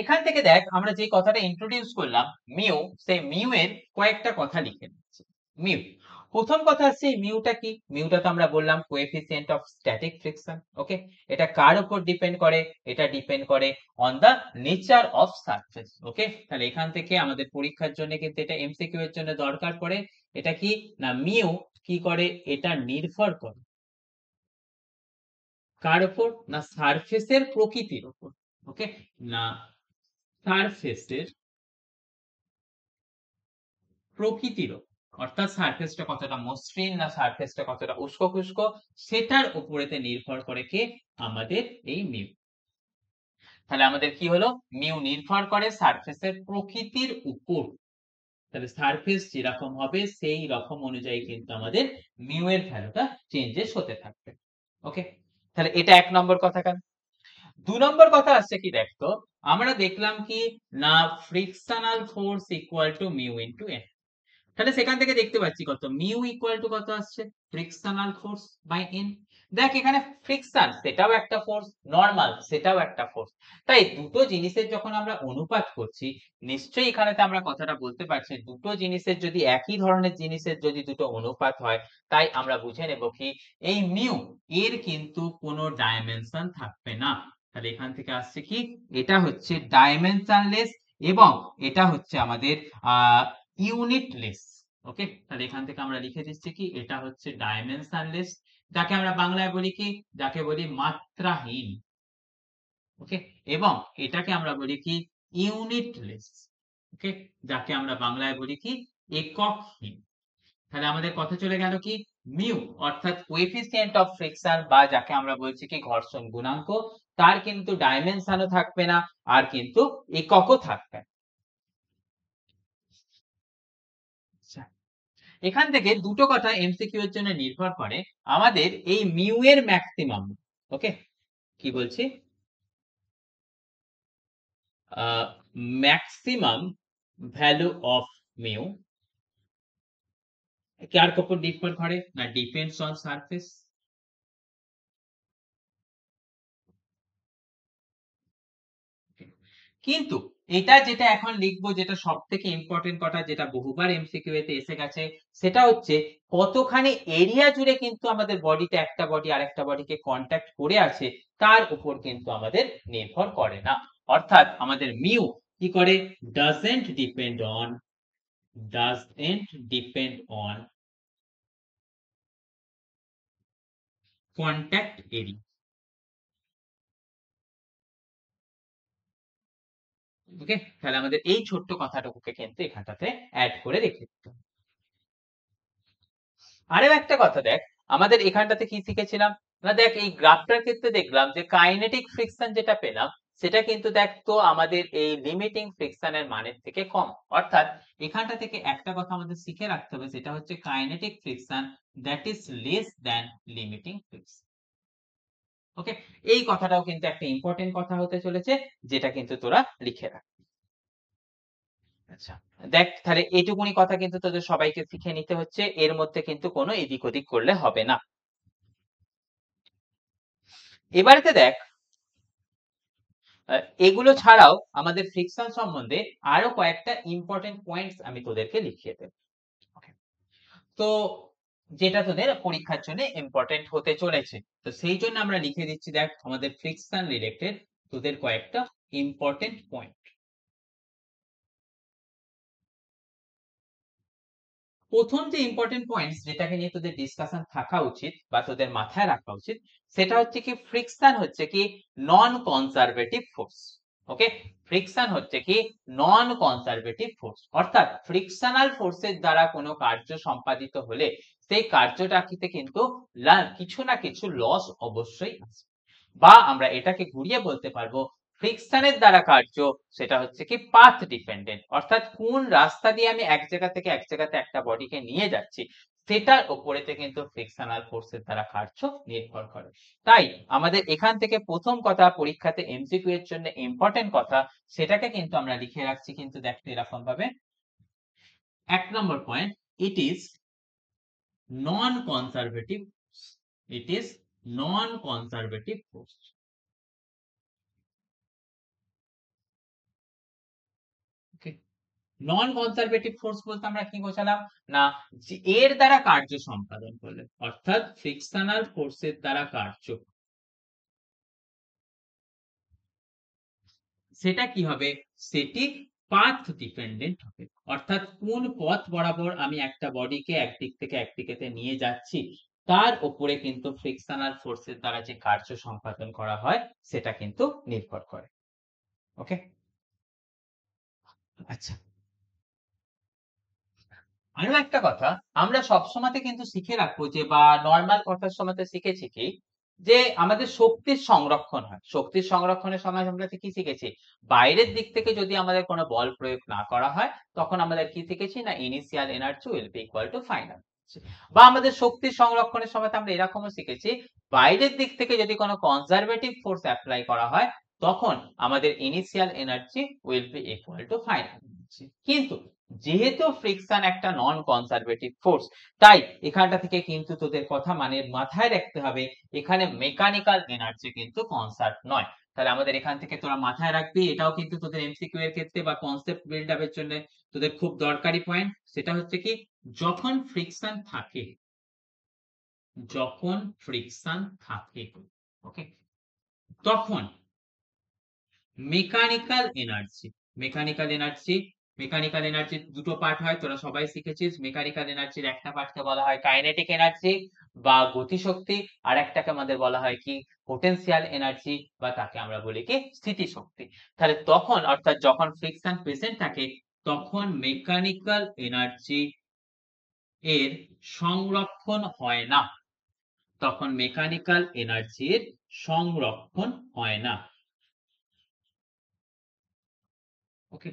এখান থেকে দেখ আমরা যে কথাটা ইন্ট্রোডিউস করলাম মিউ, সেই মিউ এর কয়েকটা কথা লিখে নিচ্ছি। মিউ, প্রথম কথা হচ্ছে মিউটা কি, মিউটা তো আমরা বললাম coefficient of static friction. Okay, এটা কার উপর ডিপেন্ড করে, এটা ডিপেন্ড করে on the nature of surface. Okay, তাহলে এখান থেকে আমাদের পরীক্ষার জন্য কিন্তু এটা এমসিকিউ এর জন্য দরকার পড়ে। এটা কি না, মিউ কি করে, এটা নির্ভর করে কার উপর, না সারফেসের প্রকৃতির উপর। ওকে, না সারফেসের প্রকৃতির উপর, অর্থাৎ সারফেসটা কতটা মসৃণ না সারফেসটা কতটা উস্কো খুস্কো, সেটার উপরেতে নির্ভর করে কে, আমাদের এই মিউ। তাহলে আমাদের কি হলো, মিউ নির্ভর করে সারফেসের প্রকৃতির উপর। তাহলে সারফেস যেরকম হবে সেই রকম অনুযায়ী কিন্তু আমাদের মিউ এর ভ্যালুটা চেঞ্জেস হতে থাকবে। ওকে, তাহলে এটা এক নম্বর কথা। কেন 2 নম্বর কথা আসছে কি, দেখতো আমরা দেখলাম কি না, frictional force equal to mu into N. তাহলে সেখান থেকে দেখতে পাচ্ছি কত, মিউ ইকুয়াল টু কত আসছে, ফ্রিকশনাল ফোর্স বাই এন। দেখ এখানে ফ্রিকশন সেটাও একটা ফোর্স, নরমাল সেটাও একটা ফোর্স, তাই দুটো জিনিসের যখন আমরা অনুপাত করছি, নিশ্চয়ই এখানেতে আমরা কথাটা বলতে পারছি দুটো জিনিসের যদি একই ধরনের জিনিসের যদি দুটো অনুপাত হয়, তাই আমরা বুঝে নেব কি এই মিউ এর কিন্তু কোনো ডাইমেনশন থাকবে না। তাহলে এখান থেকে আসছে কি, এটা হচ্ছে ডাইমেনশনলেস এবং এটা হচ্ছে আমাদের ইউনিটলেস। ওকে, তাহলে এখান থেকে আমরা লিখে দিচ্ছি কি, এটা হচ্ছে ডাইমেনশনলেস, যাকে আমরা বাংলায় বলি কি, যাকে বলি মাত্রাহীন। ওকে, এবং এটাকে আমরা বলি কি, ইউনিটলেস। ওকে, যাকে আমরা বাংলায় বলি কি, এককহীন। তাহলে আমাদের কথা চলে গেল কি, মিউ অর্থাৎ কোএফিসিয়েন্ট অফ ফ্রিকশন বা যাকে আমরা বলছি কি ঘর্ষণ গুণাঙ্ক, তার কিন্তু ডাইমেনশনও থাকবে না আর কিন্তু এককও থাকবে না। এখান থেকে দুটো কথা এমসিকিউ এর জন্য নির্ভর করে, আমাদের এই মিউ এর ম্যাক্সিমাম। ওকে, কি বলছি, ম্যাক্সিমাম ভ্যালু অফ মিউ কার উপর ডিপেন্ড করে, না ডিপেন্ডস অন সারফেস। কিন্তু এটা যেটা এখন লিখবো, যেটা সব থেকে ইম্পর্টেন্ট কথা, যেটা বহুবার এমসিকিউ এতে এসে গেছে, সেটা হচ্ছে কতখানি এরিয়া জুড়ে কিন্তু আমাদের বডিতে একটা বডি আরেকটা বডিকে কন্ট্যাক্ট করে আছে, তার উপর কিন্তু আমাদের নির্ভর করে না। অর্থাৎ আমাদের মিউ কি করে, doesn't depend on contact area. Okay, তাহলে আমাদের এই ছোট্ট কথাটুকুকে কিন্তু এখানটাতে অ্যাড করে রেখে দিতে হবে। আরো একটা কথা দেখ, আমাদের এখানটাতে কি শিখেছিলাম, না দেখ এই গ্রাফটার ক্ষেত্রে দেখলাম যে কাইনেটিক ফ্রিকশন যেটা পেলাম, সেটা কিন্তু দেখ তো আমাদের এই লিমিটিং ফ্রিকশনের মানের থেকে কম। অর্থাৎ এখানটা থেকে একটা কথা আমাদের শিখে রাখতে হবে, সেটা হচ্ছে kinetic friction that is less than limiting friction. Okay, এই কথাটাও কিন্তু একটা ইম্পর্টেন্ট কথা হতে চলেছে, যেটা কিন্তু তোরা লিখে রাখ। আচ্ছা, দেখ তাহলে এইটুকুনি কথা কিন্তু তোদের সবাইকে শিখে নিতে হচ্ছে, এর মধ্যে কিন্তু কোনো এদিক ওদিক করলে হবে না। এবারেতে দেখ এগুলো ছাড়াও আমাদের ফ্রিকশন সম্বন্ধে আরো কয়েকটা ইম্পর্টেন্ট পয়েন্টস আমি তোদেরকে লিখিয়ে দেব। তো যেটা তোদের পরীক্ষার জন্য ইম্পর্টেন্ট হতে চলেছে, তো সেই জন্য আমরা লিখে দিচ্ছি, দেখ আমাদের ফ্রিকশন রিলেটেড তোদের কয়েকটা ইম্পর্টেন্ট পয়েন্ট। প্রথম যে ইম্পর্টেন্ট পয়েন্টস যেটাকে নিয়ে তোদের ডিসকাশন থাকা উচিত বা তোদের মাথায় রাখা উচিত, সেটা হচ্ছে কি, ফ্রিকশন হচ্ছে কি নন কনজারভেটিভ ফোর্স। ওকে, ফ্রিকশন হচ্ছে কি নন কনজারভেটিভ ফোর্স, অর্থাৎ ফ্রিকশনাল ফোর্সের দ্বারা কোনো কার্য সম্পাদিত হলে সেই কার্যটাকে কিন্তু কিছু না কিছু লস অবশ্যই আছে, বা আমরা এটাকে ঘুরিয়ে বলতে পারবো, ফ্রিকশনের দ্বারা কার্য সেটা হচ্ছে কি পাথ ডিপেন্ডেন্ট, অর্থাৎ কোন রাস্তা দিয়ে আমি এক জায়গা থেকে এক জায়গাতে একটা বডিকে নিয়ে যাচ্ছি সেটার উপরেতে কিন্তু ফ্রিকশনাল ফোর্সের দ্বারা কার্য নির্ভর করে। তাই আমাদের এখান থেকে প্রথম কথা পরীক্ষাতে এমসিকিউ এর জন্য ইম্পর্টেন্ট কথা সেটাকে কিন্তু আমরা লিখে রাখছি কিন্তু দেখতে এরকম ভাবে। 1 নম্বর point, it is non conservative, it is non conservative force. Non conservative force বলতে আমরা কি বোঝালাম, না যে এর দ্বারা কার্য সম্পাদন করলে, অর্থাৎ ফ্রিকশনাল ফোর্সের দ্বারা কার্য, সেটা কি হবে, সেটি পাথ ডিপেন্ডেন্ট হবে, অর্থাৎ কোন পথ বরাবর আমি একটা বডিকে একদিক থেকে একদিকেতে নিয়ে যাচ্ছি তার উপরে কিন্তু ফ্রিকশনাল ফোর্সের দ্বারা যে কার্য সম্পাদন করা হয় সেটা কিন্তু নির্ভর করে। ওকে, আচ্ছা, আরো একটা কথা, আমরা সবসময়তে কিন্তু শিখে রাখবো যে, বা নরমাল কথার সময়তে শিখেছি কি, যে আমাদের শক্তির সংরক্ষণ হয়। শক্তির সংরক্ষণের সময় আমরা কি শিখেছি? বাইরের দিক থেকে যদি আমাদের কোনো বল প্রয়োগ না করা হয়, তখন আমাদের কি শিখেছি? না initial energy will be equal to final. বা আমাদের শক্তির সংরক্ষণের সময় আমরা এরকমও শিখেছি, বাইরের দিক থেকে যদি কোনো কনজারভেটিভ ফোর্স এপ্লাই করা হয়, তখন আমাদের initial energy will be equal to final energy. কিন্তু যেহেতু ফ্রিকশন একটা নন কনজারভেটিভ ফোর্স, তাই এখানটা থেকে কিন্তু তোদের কথা মানে মাথায় রাখতে হবে, এখানে মেকানিক্যাল এনার্জি কিন্তু কনসার্ভ নয়। তাহলে আমাদের এখান থেকে তোরা মাথায় রাখবি, এটাও কিন্তু তোদের এমসিকিউ এর ক্ষেত্রে বা কনসেপ্ট বিল্ড আপের জন্য তোদের খুব দরকারি পয়েন্ট। সেটা হচ্ছে কি, যখন ফ্রিকশন থাকে, যখন ফ্রিকশন থাকে, ওকে, তখন mechanical energy, mechanical energy, mechanical এনার্জির দুটো পার্ট হয়, তোরা সবাই শিখেছিস। মেকানিক্যাল এনার্জির একটা পার্টকে বলা হয় কাইনেটিক এনার্জি বা গতিশক্তি, আর একটাকে আমাদের বলা হয় কি পোটেনশিয়াল এনার্জি, বা তাকে আমরা বলি কি স্থিতিশক্তি। তাহলে তখন, অর্থাৎ যখন ফ্রিকশন প্রেজেন্ট থাকে, তখন মেকানিক্যাল এনার্জি এর সংরক্ষণ হয় না, তখন মেকানিক্যাল এনার্জির সংরক্ষণ হয় না। ওকে,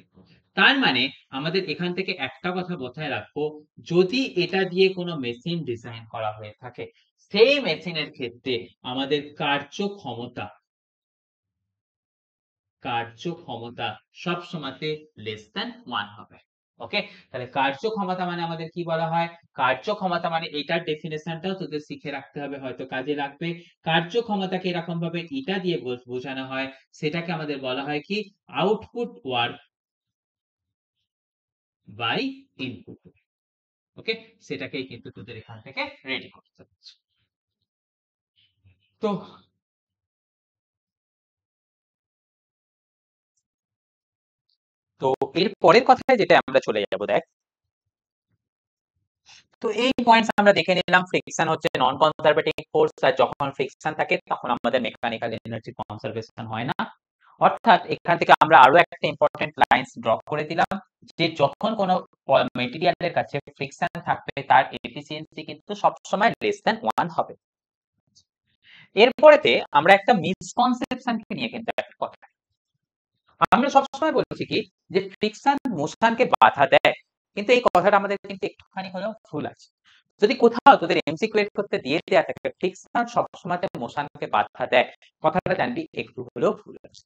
তার মানে আমাদের এখান থেকে একটা কথা মাথায় রাখবো, যদি এটা দিয়ে কোনো মেশিন ডিজাইন করা হয়ে থাকে, সেই মেশিনের ক্ষেত্রে আমাদের কার্যক্ষমতা সবসময়তে লেস দ্যান 1 হবে। ওকে, তাহলে কার্যক্ষমতা মানে আমাদের কি বলা হয়, কার্যক্ষমতা মানে এটার ডেফিনেশনটাও তোদের শিখে রাখতে হবে, হয়তো কাজে লাগবে। কার্যক্ষমতাকে এরকম ভাবে এটা দিয়ে বোঝানো হয়, সেটাকে আমাদের বলা হয় কি আউটপুট ওয়ার্ক বাই ইনপুট। ওকে, সেটাকেই কিন্তু তোদের এখান থেকে রেডি করতে হচ্ছে। তো তো এর পরের কথায় যেটা আমরা চলে যাব, দেখ, তো এই পয়েন্টস আমরা দেখে নিলাম, ফ্রিকশন হচ্ছে নন কনজারভেটিভ ফোর্স, আর যখন ফ্রিকশন থাকে তখন আমাদের মেকানিক্যাল এনার্জি কনজারভেশন হয় না। অর্থাৎ এখান থেকে আমরা আরো একটা ইম্পর্টেন্ট লাইনস ড্র করে দিলাম, যে যখন কোনো মেটেরিয়ালের কাছে ফ্রিকশন থাকবে তার এফিসিয়েন্সি কিন্তু সবসময় লেস দ্যান 1 হবে। এরপরেতে আমরা একটা মিসকনসেপশনকে নিয়ে কিন্তু একটা কথা, আমরা সবসময় বলছি কি, যে ফ্রিকশন মোশনকে বাধা দেয়, কিন্তু এই কথাটা আমাদের কিন্তু একটুখানি হলেও ভুল আছে। যদি কোথাও তোদের এমসিকিউ এর করতে দিয়ে দেয়া থাকে ফ্রিকশন সবসময় মোশনকে বাধা দেয়, কথাটা জানবি একটু হলেও ভুল আছে।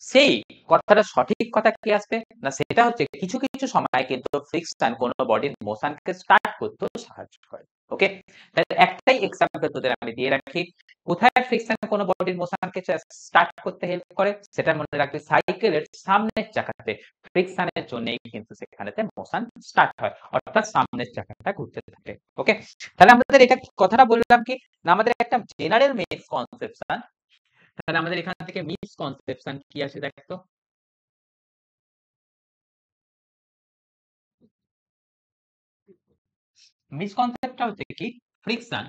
সেই কথাটা সঠিক কথা কি আসবে, না সেটা হচ্ছে কিছু কিছু সময় কিন্তু ফ্রিকশন কোনো বডির মোশনকে স্টার্ট করতে সাহায্য করে। ওকে, তাহলে একটাই এক্সাম্পল তোদের আমি দিয়ে রাখি, কোথায় ফ্রিকশন কোনো বডির মোশনকে স্টার্ট করতে হেল্প করে, সেটা মনে রাখবি সাইকেলের সামনের চাকাতে ফ্রিকশনের জন্যই কিন্তু সেখানেতে মোশন স্টার্ট হয়, অর্থাৎ সামনের চাকাটা ঘুরতে থাকে। ওকে, তাহলে আমাদের এটা কথাটা বললাম কি, না আমাদের একটা জেনারেল মিসকনসেপশন, তাহলে আমাদের এখান থেকে মিসকনসেপশন কি আসে দেখতো, মিসকনসেপ্টটা হচ্ছে কি, friction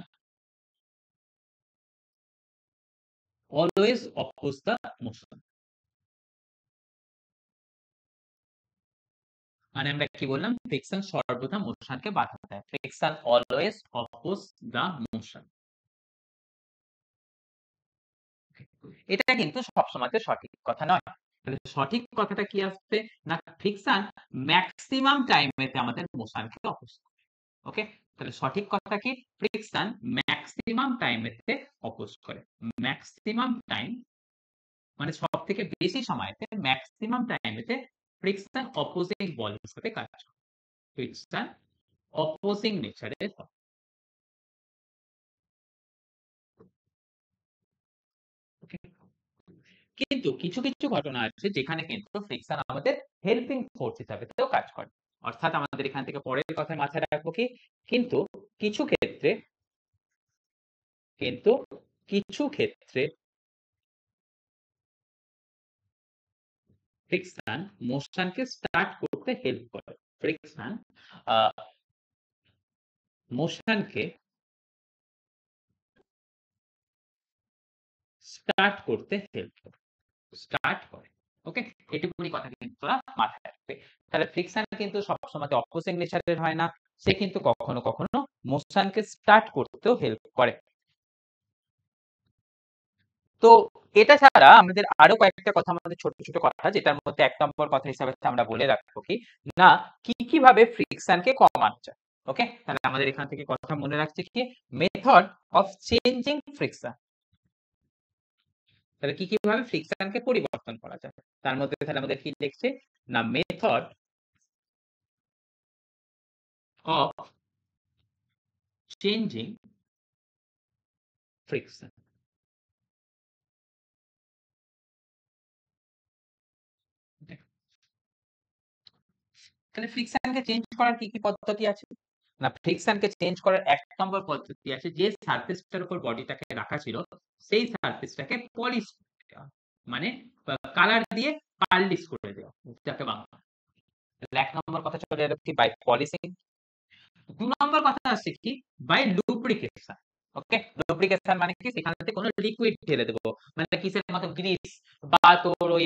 always oppose the motion. মানে আমরা কি বললাম, ফ্রিকশন সর্বদা মোশনকে বাধা দেয়, friction always oppose the motion. এটা কিন্তু সবসময় সঠিক কথা নয়। তাহলে সঠিক কথাটা কি আসবে না ফ্রিকশন ম্যাক্সিমাম টাইমেতে আমাদের মোশনকে অপোজ করে। ওকে, তাহলে সঠিক কথা কি ফ্রিকশন ম্যাক্সিমাম টাইমেতে অপোজ করে। ম্যাক্সিমাম টাইম মানে সব থেকে বেশি সময়তে ম্যাক্সিমাম টাইমেতে ফ্রিকশন অপোজিং বলের সাথে কাজ করে। ফ্রিকশন অপোজিং নেচারের হয়। Okay? কিন্তু কিছু কিছু ঘটনা আছে যেখানে কিন্তু ফ্রিকশন আমাদের হেল্পিং ফোর্স হিসাবে কাজ করে। অর্থাৎ আমাদের এখান থেকে পরের কথা মাথায় রাখবো কি কিন্তু কিছু ক্ষেত্রে কিন্তু কিছু ক্ষেত্রে ফ্রিকশন মোশনকে স্টার্ট করতে হেল্প করে। ফ্রিকশন মোশনকে স্টার্ট করতে হেল্প করে। স্টার্ট করে। ওকে, এটুকুনি কথা কিন্তু তোরা মাথায় রাখবে। তাহলে ফ্রিকশন কিন্তু সবসময় অপোজিং নেচারের হয় না, সে কিন্তু কখনো কখনো মোশনকে স্টার্ট করতেও হেল্প করে। তো এটা ছাড়া আমাদের আরো কয়েকটা কথা, আমাদের ছোট ছোট কথা, যেটার মধ্যে ১ নম্বর কথা হিসাবে আমরা বলে রাখবো কি না কিভাবে ফ্রিকশনকে কমানো যায়। ওকে, তাহলে আমাদের এখান থেকে কথা মনে রাখছে কি মেথড অফ চেঞ্জিং ফ্রিকশন। তাহলে কিভাবে ফ্রিকশনকে পরিবর্তন করা যায়, তার মধ্যে তাহলে আমাদের কি লিখছে না মেথড অফ চেঞ্জিং ফ্রিকশন। তাহলে ফ্রিকশনকে চেঞ্জ করার কি পদ্ধতি আছে না ফ্রিকশনকে চেঞ্জ করার ১ নম্বর পদ্ধতি আছে, যে সারফেসটার উপর বডিটাকে রাখা ছিল সেই সারফেসটাকে পলিশ করে দেওয়া, মানে কালার দিয়ে পালিশ করে দেওয়া, যাকে বাংলা। তাহলে ১ নম্বর কথা চলে এলো কি বাই পলিশিং। ২ নম্বর কথা আসছে কি বাই লুব্রিকেশন। ওকে, লুব্রিকেশন মানে কি সেখানে কোনো লিকুইড ঢেলে দেবো, মানে কিসের মতো গ্রিস বা তোর ওই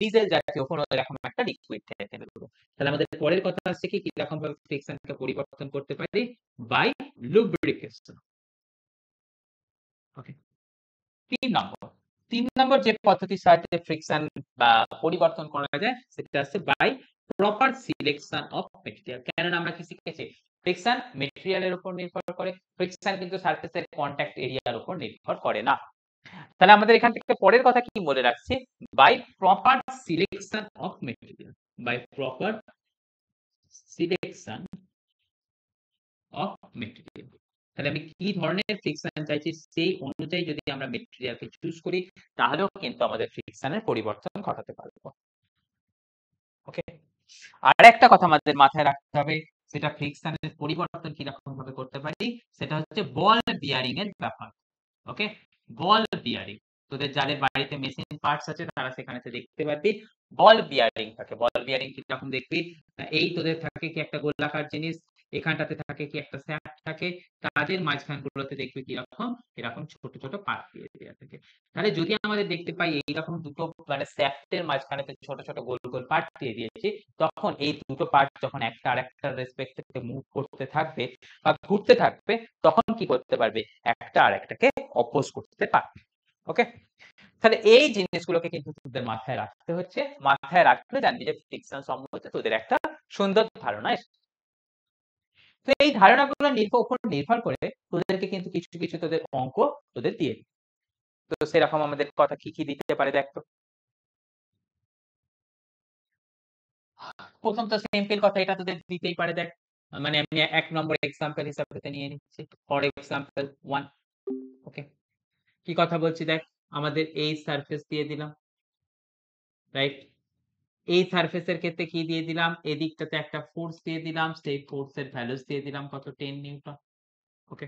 ডিজেল জাতীয় কোনো এরকম একটা লিকুইড ঢেলে দেবো। তাহলে আমাদের পরের কথা আসছে কি কিরকম ভাবে ফ্রিকশনকে পরিবর্তন করতে পারি বাই লুব্রিকেশন। ওকে, ৩ নম্বর যে পদ্ধতির সাহায্যে ফ্রিকশন বা পরিবর্তন করা যায় সেটা হচ্ছে by proper selection of material. কেননা আমরা কি শিখেছি ফ্রিকশন মেটেরিয়ালের উপর নির্ভর করে, ফ্রিকশন কিন্তু সারফেসের কন্টাক্ট এরিয়ার উপর নির্ভর করে না। তাহলে আমাদের এখান থেকে পরের কথা কি বলে রাখছি by proper selection of material. By proper selection of material. তাহলে আমি কি ধরনের ফ্রিকশন চাইছি সেই অনুযায়ী যদি আমরা মেটেরিয়ালকে চুজ করি তাহলেও কিন্তু আমাদের ফ্রিকশনের পরিবর্তন ঘটাতে পারবো। ওকে, আর একটা কথা আমাদের মাথায় রাখতে হবে সেটা ফ্রিকশনের পরিবর্তন কিরকম ভাবে করতে পারি, সেটা হচ্ছে বল বিয়ারিং এর ব্যাপার। ওকে, বল বিয়ারিং তোদের যাদের বাড়িতে মেশিন পার্টস আছে তারা সেখানে দেখতে পারবি বল বিয়ারিং থাকে। বল বিয়ারিং কিরকম দেখবি এই তোদের থাকে কি একটা গোলাকার জিনিস, এখানটাতে থাকে কি একটা শ্যাফট থাকে, তাদের মাঝখানগুলোতে দেখবি কিরকম এরকম ছোট ছোট পার্ট দিয়ে দেওয়া থাকে। তাহলে যদি আমাদের দেখতে পাই এইরকম দুটো মানে শ্যাফটের মাঝখানে ছোট ছোট গোল গোল পার্ট দিয়ে দিয়েছি, তখন এই দুটো পার্ট যখন একটা আরেকটার রেসপেক্ট থেকে মুভ করতে থাকবে বা ঘুরতে থাকবে তখন কি করতে পারবে একটা আরেকটাকে অপোজ করতে পারবে। ওকে, তাহলে এই জিনিসগুলোকে কিন্তু তোদের মাথায় রাখতে হচ্ছে, মাথায় রাখলে জানবি যে ফ্রিকশন সম্বন্ধে তোদের একটা সুন্দর ধারণা এসেছে। তো এই ধারণাগুলো উপর নির্ভর করে তোদেরকে কিন্তু কিছু কিছু তোদের অঙ্ক তোদের দিয়ে দিই। তো সেরকম আমাদের কথা কি কি দিতে পারে দেখ তো। প্রথম তো সিম্পল কথা এটা তোদের দিতেই পারে দেখ, মানে আমি ১ নম্বর এক্সাম্পল হিসাবে নিয়ে নিচ্ছি ফর এক্সাম্পল 1। ওকে, কি কথা বলছি দেখ, আমাদের এই সারফেস দিয়ে দিলাম, রাইট? এই সারফেসের ক্ষেত্রে কি দিয়ে দিলাম, এদিকটাতে একটা ফোর্স দিয়ে দিলাম, সেই ফোর্সের ভ্যালুস দিয়ে দিলাম কত 10 নিউটন। ওকে,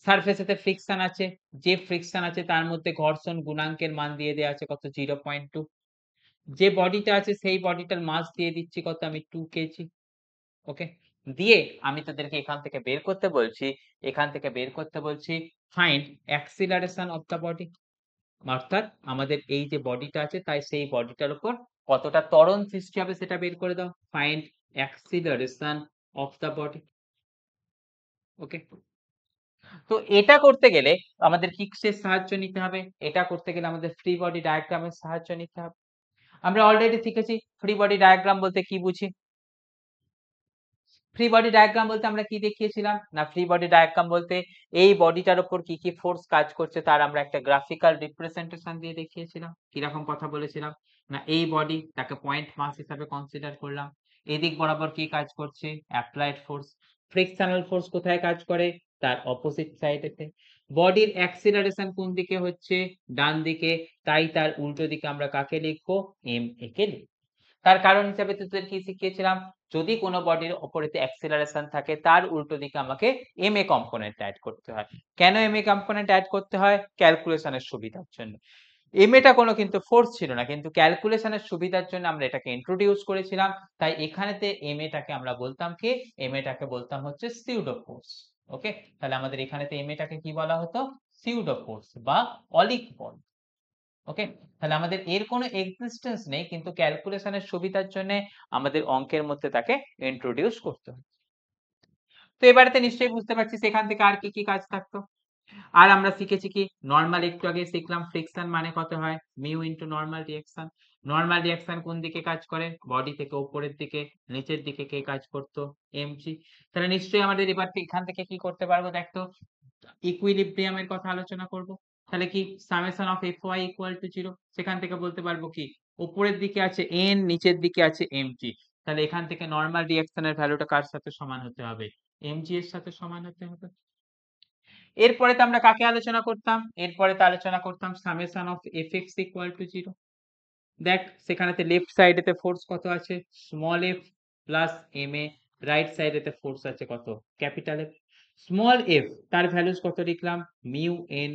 সারফেসেতে ফ্রিকশন আছে, যে ফ্রিকশন আছে তার মধ্যে ঘর্ষণ গুণাঙ্কের মান দিয়ে দেওয়া আছে কত 0.2। যে বডিটা আছে সেই বডিটার মাস দিয়ে দিচ্ছি কত আমি 2 কেজি। ওকে, দিয়ে আমি তোদেরকে এখান থেকে বের করতে বলছি, এখান থেকে বের করতে বলছি find acceleration of the body. অর্থাৎ আমাদের এই যে বডিটা আছে তাই সেই বডিটার উপর কতটা ত্বরণ সৃষ্টি হবে সেটা বের করে দাও। Find acceleration of the body. Okay, তো এটা করতে গেলে আমাদের কিসের সাহায্য নিতে হবে? এটা করতে গেলে আমাদের ফ্রি বডি ডায়াগ্রামের সাহায্য নিতে হবে। আমরা অলরেডি শিখেছি ফ্রি বডি ডায়াগ্রাম বলতে কি বুঝি? ফ্রি বডি ডায়াগ্রাম বলতে আমরা কি দেখিয়েছিলাম? না ফ্রি বডি ডায়াগ্রাম বলতে এই বডিটার উপর কি ফোর্স কাজ করছে তার আমরা একটা গ্রাফিক্যাল রিপ্রেজেন্টেশন দিয়ে দেখিয়েছিলাম। কিরকম কথা বলেছিলাম? না এই বডি তাকে পয়েন্ট মাস হিসাবে কনসিডার করলাম। এদিক বরাবর কি কাজ করছে? Applied force. ফ্রিকশনাল ফোর্স কোথায় কাজ করে? তার অপোজিট সাইডেতে। বডির অ্যাক্সিলারেশন কোন দিকে হচ্ছে? ডান দিকে। তাই তার উল্টো দিকে আমরা কাকে লিখবো? ma কে লিখবো। তার কারণ হিসেবে তোদের কি শিখিয়েছিলাম? যদি কোন বডির অপরেতে অ্যাক্সিলারেশন থাকে তার উল্টো দিকে আমাকে ma কম্পোনেন্ট এড করতে হয়। কেন ma কম্পোনেন্ট এড করতে হয়? ক্যালকুলেশনের সুবিধার জন্য। ma টা কোনো কিন্তু ফোর্স ছিল না, কিন্তু ক্যালকুলেশনের সুবিধার জন্য আমরা এটাকে ইন্ট্রোডিউস করেছিলাম। তাই এখানেতে ma টাকে আমরা বলতাম কি? ma টাকে বলতাম হচ্ছে সিউডো ফোর্স। ওকে? তাহলে আমাদের এখানেতে ma টাকে কি বলা হতো? সিউডো ফোর্স বা অলিক বল। ওকে? তাহলে আমাদের এর কোনো এক্সিস্টেন্স নেই, কিন্তু ক্যালকুলেশনের সুবিধার জন্য আমাদের অঙ্কের মধ্যে তাকে ইন্ট্রোডিউস করতে হয়। তো এবারেতে নিশ্চয়ই বুঝতে পারছিস এখান থেকে আর কি কাজ থাকতো? আর আমরা শিখেছি কি? নরমাল একটু আগে শিখলাম ফ্রিকশন মানে কত হয়? Mu into normal reaction. Normal reaction কোন দিকে কাজ করে? বডি থেকে উপরের দিকে, নিচের দিকে কে কাজ করতো? mg। তাহলে নিশ্চয়ই আমাদের এবার এখান থেকে কি করতে পারবো দেখ তো? ইকুইলিব্রিয়াম এর কথা আলোচনা করব। তাহলে কি summation of fy equal to 0, সেখান থেকে বলতে পারবো কি উপরের দিকে আছে n, নিচের দিকে আছে mg। তাহলে এখান থেকে নরমাল রিঅ্যাকশনের ভ্যালুটা কার সাথে সমান হতে হবে? mg এর সাথে সমান হতে হবে। এরপরে তো আমরা কাকে আলোচনা করতাম? এরপরে তো আলোচনা করতাম summation of fx equal to 0। দেখ সেখানেতে লেফট সাইডেতে ফোর্স কত আছে? Small f plus ma। Right সাইডেতে ফোর্স আছে কত? Capital F। স্মল f তার ভ্যালুস কত লিখলাম? Mu n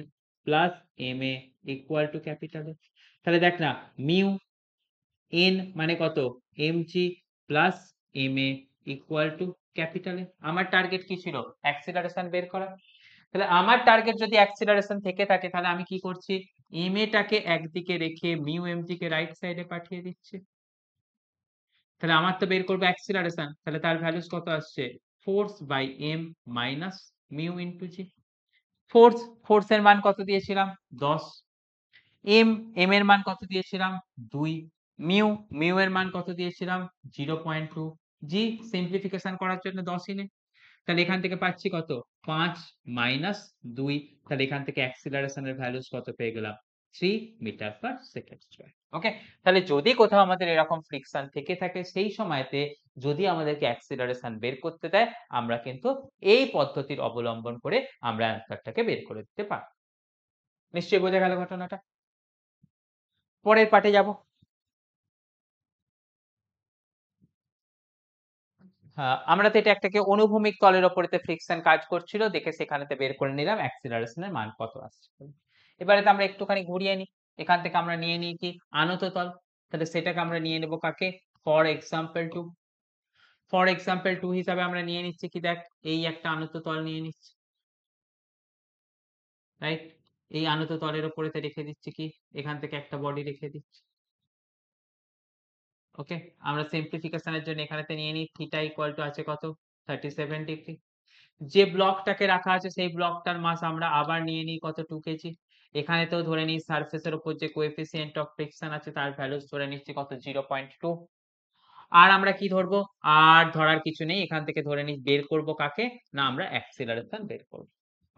plus ma equal to capital F। তাহলে দেখ না মিউ n মানে কত? mg plus ma equal to capital F। আমার টার্গেট কি ছিল? অ্যাক্সিলারেশন বের করা। তাহলে আমার টার্গেট যদি অ্যাক্সিলারেশন থেকে থাকে তাহলে আমি কি করছি? ma টাকে একদিকে রেখে মিউ mg কে রাইট সাইডে পাঠিয়ে দিচ্ছি। তাহলে আমার তো বের করবো অ্যাক্সিলারেশন, তাহলে তার ভ্যালুস কত আসছে? Force by m minus mu into g. Force এর মান কত দিয়েছিলাম? 10। m এর মান কত দিয়েছিলাম? 2। মিউ এর মান কত দিয়েছিলাম? 0.2। জি সিম্পলিফিকেশন করার জন্য 10 ই নে। তাহলে এখান থেকে পাচ্ছি কত? 5 মাইনাস 2। তাহলে এখান থেকে অ্যাক্সিলারেশনের ভ্যালুস কত পেয়ে গেলাম? 3 metre per second square. Okay? তাহলে যদি কোথাও আমাদের এরকম ফ্রিকশন থেকে থাকে সেই সময়তে যদি আমাদেরকে অ্যাক্সিলারেশন বের করতে দেয়, আমরা কিন্তু এই পদ্ধতির অবলম্বন করে আমরা অ্যান্সারটাকে বের করে দিতে পারি। নিশ্চয়ই বোঝা গেল ঘটনাটা? পরের পার্টে যাব। আমরা তো এটা একটাকে অনুভূমিক তলের উপরেতে ফ্রিকশন কাজ করছিল দেখে সেখানেতে বের করে নিলাম অ্যাক্সিলারেশনের মান কত আসছে। এবারে তো আমরা একটুখানি ঘুরিয়ে নিই। এখান থেকে আমরা নিয়ে নিই কি? আনত তল। তাহলে সেটাকে আমরা নিয়ে নেব কাকে? For example 2। ফর এক্সাম্পল 2 হিসাবে আমরা নিয়ে নিচ্ছি কি? দেখ এই একটা আনত তল নিয়ে নিচ্ছি। রাইট? এই আনত তলের উপরেতে রেখে দিচ্ছি কি? এখান থেকে একটা বডি রেখে দিচ্ছি। ওকে? আমরা সিম্পলিফিকেশন এর জন্য এখানেতে নিয়ে নিই থিটা ইকুয়াল টু আছে কত? 37 ডিগ্রি। যে ব্লকটাকে রাখা আছে সেই ব্লকটার মাস আমরা আবার নিয়ে নিই কত? 2 কেজি। এখানেতেও ধরে নিই সারফেসের উপর যে কোএফিসিয়েন্ট অফ ফ্রিকশন আছে তার ভ্যালুস ধরে নিচ্ছি কত? 0.2। আর আমরা কি ধরবো? আর ধরার কিছু নেই। এখান থেকে ধরে নিই বের করব কাকে? না আমরা অ্যাক্সিলারেশন বের করব।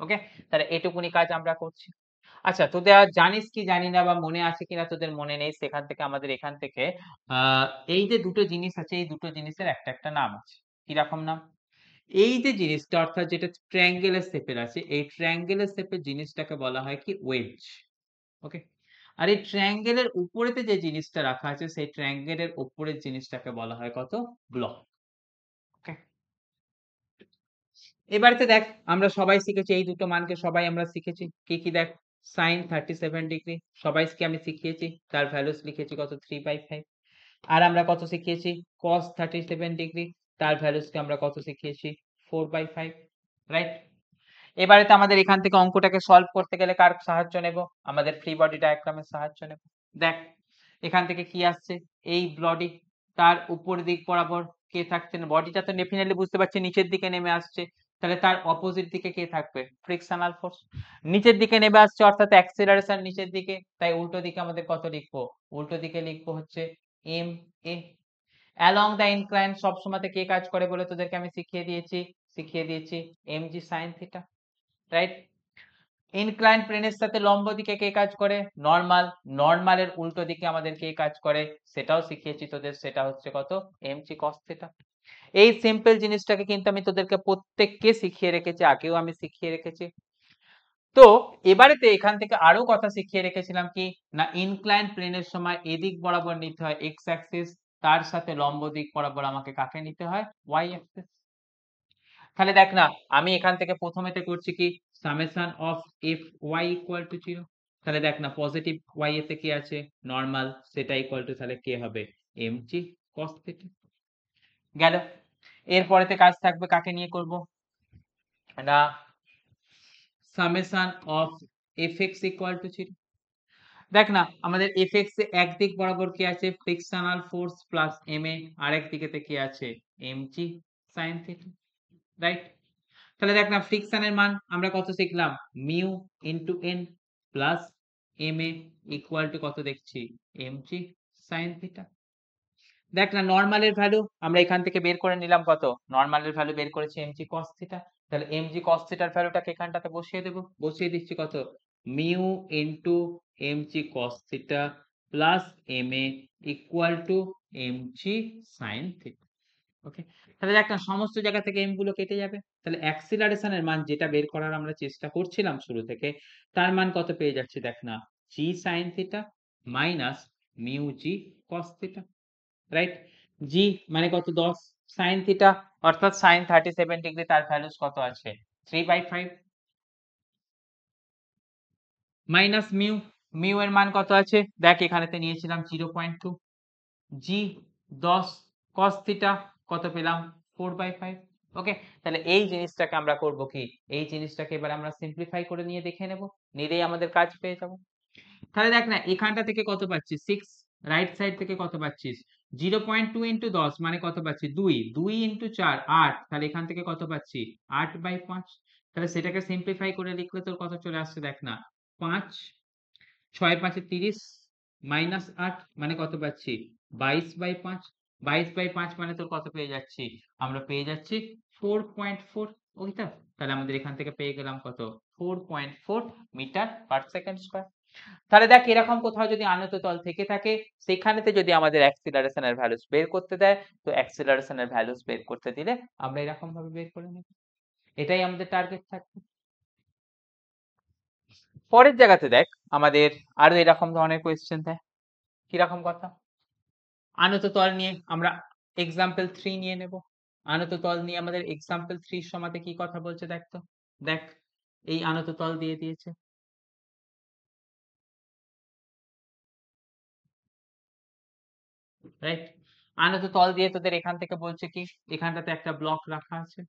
ওকে? তাহলে এটুকুনি কাজ আমরা করছি। আচ্ছা তোদের আর জানিস কি জানি না বা মনে আছে কিনা তোদের মনে নেই, সেখান থেকে আমাদের এখান থেকে আ এই যে দুটো জিনিস আছে এই দুটো জিনিসের একটা নাম আছে। কিরকম নাম? এই যে জিনিসটা অর্থাৎ যেটা ট্রায়াঙ্গেলের শেপের আছে, এই ট্রায়াঙ্গেলের শেপের জিনিসটাকে বলা হয় কি? ওয়েজ। ওকে? আর এই ট্রায়াঙ্গেলের উপরেতে যে জিনিসটা রাখা আছে সেই ট্রায়াঙ্গেলের উপরের জিনিসটাকে বলা হয় কত? ব্লক। ওকে? এবারেতে দেখ আমরা সবাই শিখেছি এই দুটো মানকে সবাই আমরা শিখেছি। কি দেখ sin 37 ডিগ্রি সবাইকে আমি শিখিয়েছি। তার ভ্যালুস লিখেছি কত? 3/5। আর আমরা কত শিখিয়েছি? cos 37 ডিগ্রি তার ভ্যালুসকে আমরা কত শিখিয়েছি? 4/5। রাইট? এবারে তো আমাদের এখান থেকে অঙ্কটাকে সলভ করতে গেলে কার সাহায্য নেব? আমাদের ফ্রি বডি ডায়াগ্রামের সাহায্য নেব। দেখ এখান থেকে কি আসছে? এই বডি তার উপর দিক বরাবর কে থাকছে? না বডিটা তো ডেফিনেটলি বুঝতে পারছি নিচের দিকে নেমে আসছে। তাহলে তার অপোজিট দিকে কে থাকবে? Frictional force. নিচের দিকে নেমে আসছে অর্থাৎ অ্যাক্সিলারেশন নিচের দিকে, তাই উল্টো দিকে আমাদের কত লিখবো? উল্টো দিকে লিখবো হচ্ছে M A. Along the incline সবসময়তে কে কাজ করে বলে তোদেরকে আমি শিখিয়ে দিয়েছি mg sin থিটা, রাইট? ইনক্লাইন প্লেনের সাথে লম্ব দিকে কে কাজ করে? নরমাল। নরমালের উল্টো দিকে আমাদের কে কাজ করে সেটাও শিখিয়েছি তোদের, সেটা হচ্ছে কত? mg cos theta. এই সিম্পল জিনিসটাকে কিন্তু আমি তোদেরকে প্রত্যেককে শিখিয়ে রেখেছি, আগেও আমি শিখিয়ে রেখেছি। তো এবারেতে এখান থেকে আরো কথা শিখিয়ে রেখেছিলাম কি না, ইনক্লাইন প্লেনের সময় এদিক বরাবর নিতে হয় এক্স অ্যাক্সিস, তার সাথে লম্ব দিক বরাবর আমাকে কাকে নিতে হয়? Y axis. তাহলে দেখ না, আমি এখান থেকে প্রথমেতে করছি কি summation of f y equal to 0। তাহলে দেখ না, পজিটিভ ওয়াই এতে কি আছে? নরমাল, সেটা ইকুয়াল টু তাহলে কে হবে? MG cos theta. গেল। এরপরেতে কাজ থাকবে কাকে নিয়ে করব না, summation of F x equal to 0। দেখ না, আমাদের এফ এক্স এ একদিক বরাবর কি আছে? Frictional force plus m a, আরেক দিকেতে কি আছে? M g sine theta, right? তাহলে দেখ না, ফ্রিকশনের মান আমরা কত শিখলাম? Mu into n plus m a equal to কত দেখছি? M g sine theta. দেখ না, নরমালের ভ্যালু আমরা এখান থেকে বের করে নিলাম কত? নরমালের ভ্যালু বের করেছি mg cos থিটা। তাহলে mg cos থিটার ভ্যালুটাকে এখানটাতে বসিয়ে দেব, বসিয়ে দিচ্ছি কত? Mu into mg cos theta plus ma equal to mg sin theta. Okay, তাহলে দেখ না, সমস্ত জায়গা থেকে m গুলো কেটে যাবে। তাহলে অ্যাক্সিলারেশনের মান যেটা বের করার আমরা চেষ্টা করছিলাম শুরু থেকে, তার মান কত পেয়ে যাচ্ছি দেখ না, g sin theta minus mu g cos theta, right? G মানে কত? 10 sin থিটা অর্থাৎ sin 37 ডিগ্রি, তার ভ্যালুস কত আছে? 3/5 মাইনাস মিউ, মিউ এর মান কত আছে? দেখ এখানেতে নিয়েছিলাম 0.2। জি 10 cos থিটা কত পেলাম? 4/5। ওকে, তাহলে এই জিনিসটাকে আমরা করব কি, এই জিনিসটাকে এবার আমরা সিম্পলিফাই করে নিয়ে দেখে নেব, নিলেই আমাদের কাজ পেয়ে যাব। তাহলে দেখ না, এখানটা থেকে কত পাচ্ছিস? 6। রাইট সাইড থেকে কত পাচ্ছিস? 0.2 ইন্টু 10 মানে কত পাচ্ছি? 2। 2 ইন্টু 4 8। তাহলে এখান থেকে কত পাচ্ছি? 8/5। তাহলে সেটাকে সিম্পলিফাই করে লিখলে তোর কত চলে আসছে দেখ না, 5। 6 5 30 মাইনাস 8 মানে কত পাচ্ছি? 22/5। 22/5 মানে তোর কত পেয়ে যাচ্ছি? আমরা পেয়ে যাচ্ছি 4.4। ওকে, তো তাহলে আমাদের এখান থেকে পেয়ে গেলাম কত? 4.4 মিটার পার সেকেন্ড স্কয়ার। তাহলে দেখ, এরকম কোথাও যদি আনত তল থেকে থাকে, সেখানেতে যদি আমাদের অ্যাক্সিলারেশনের ভ্যালুস বের করতে দেয়, তো অ্যাক্সিলারেশনের ভ্যালুস বের করতে দিলে আমরা এরকম ভাবে বের করে নেব। এটাই আমাদের টার্গেট থাকবে। পরের জায়গাতে দেখ, আমাদের আরো এরকম ধরনের কোয়েশ্চেন দেয়। কিরকম কথা? আনত তল নিয়ে আমরা এক্সাম্পল 3 নিয়ে নেব। আনত তল নিয়ে আমাদের এক্সাম্পল 3 সমাতে কি কথা বলছে দেখ তো। দেখ, এই আনত তল দিয়ে দিয়েছে, রাইট? আনত তল দিয়ে তোদের এখান থেকে বলছে কি, এখানটাতে একটা ব্লক রাখা আছে,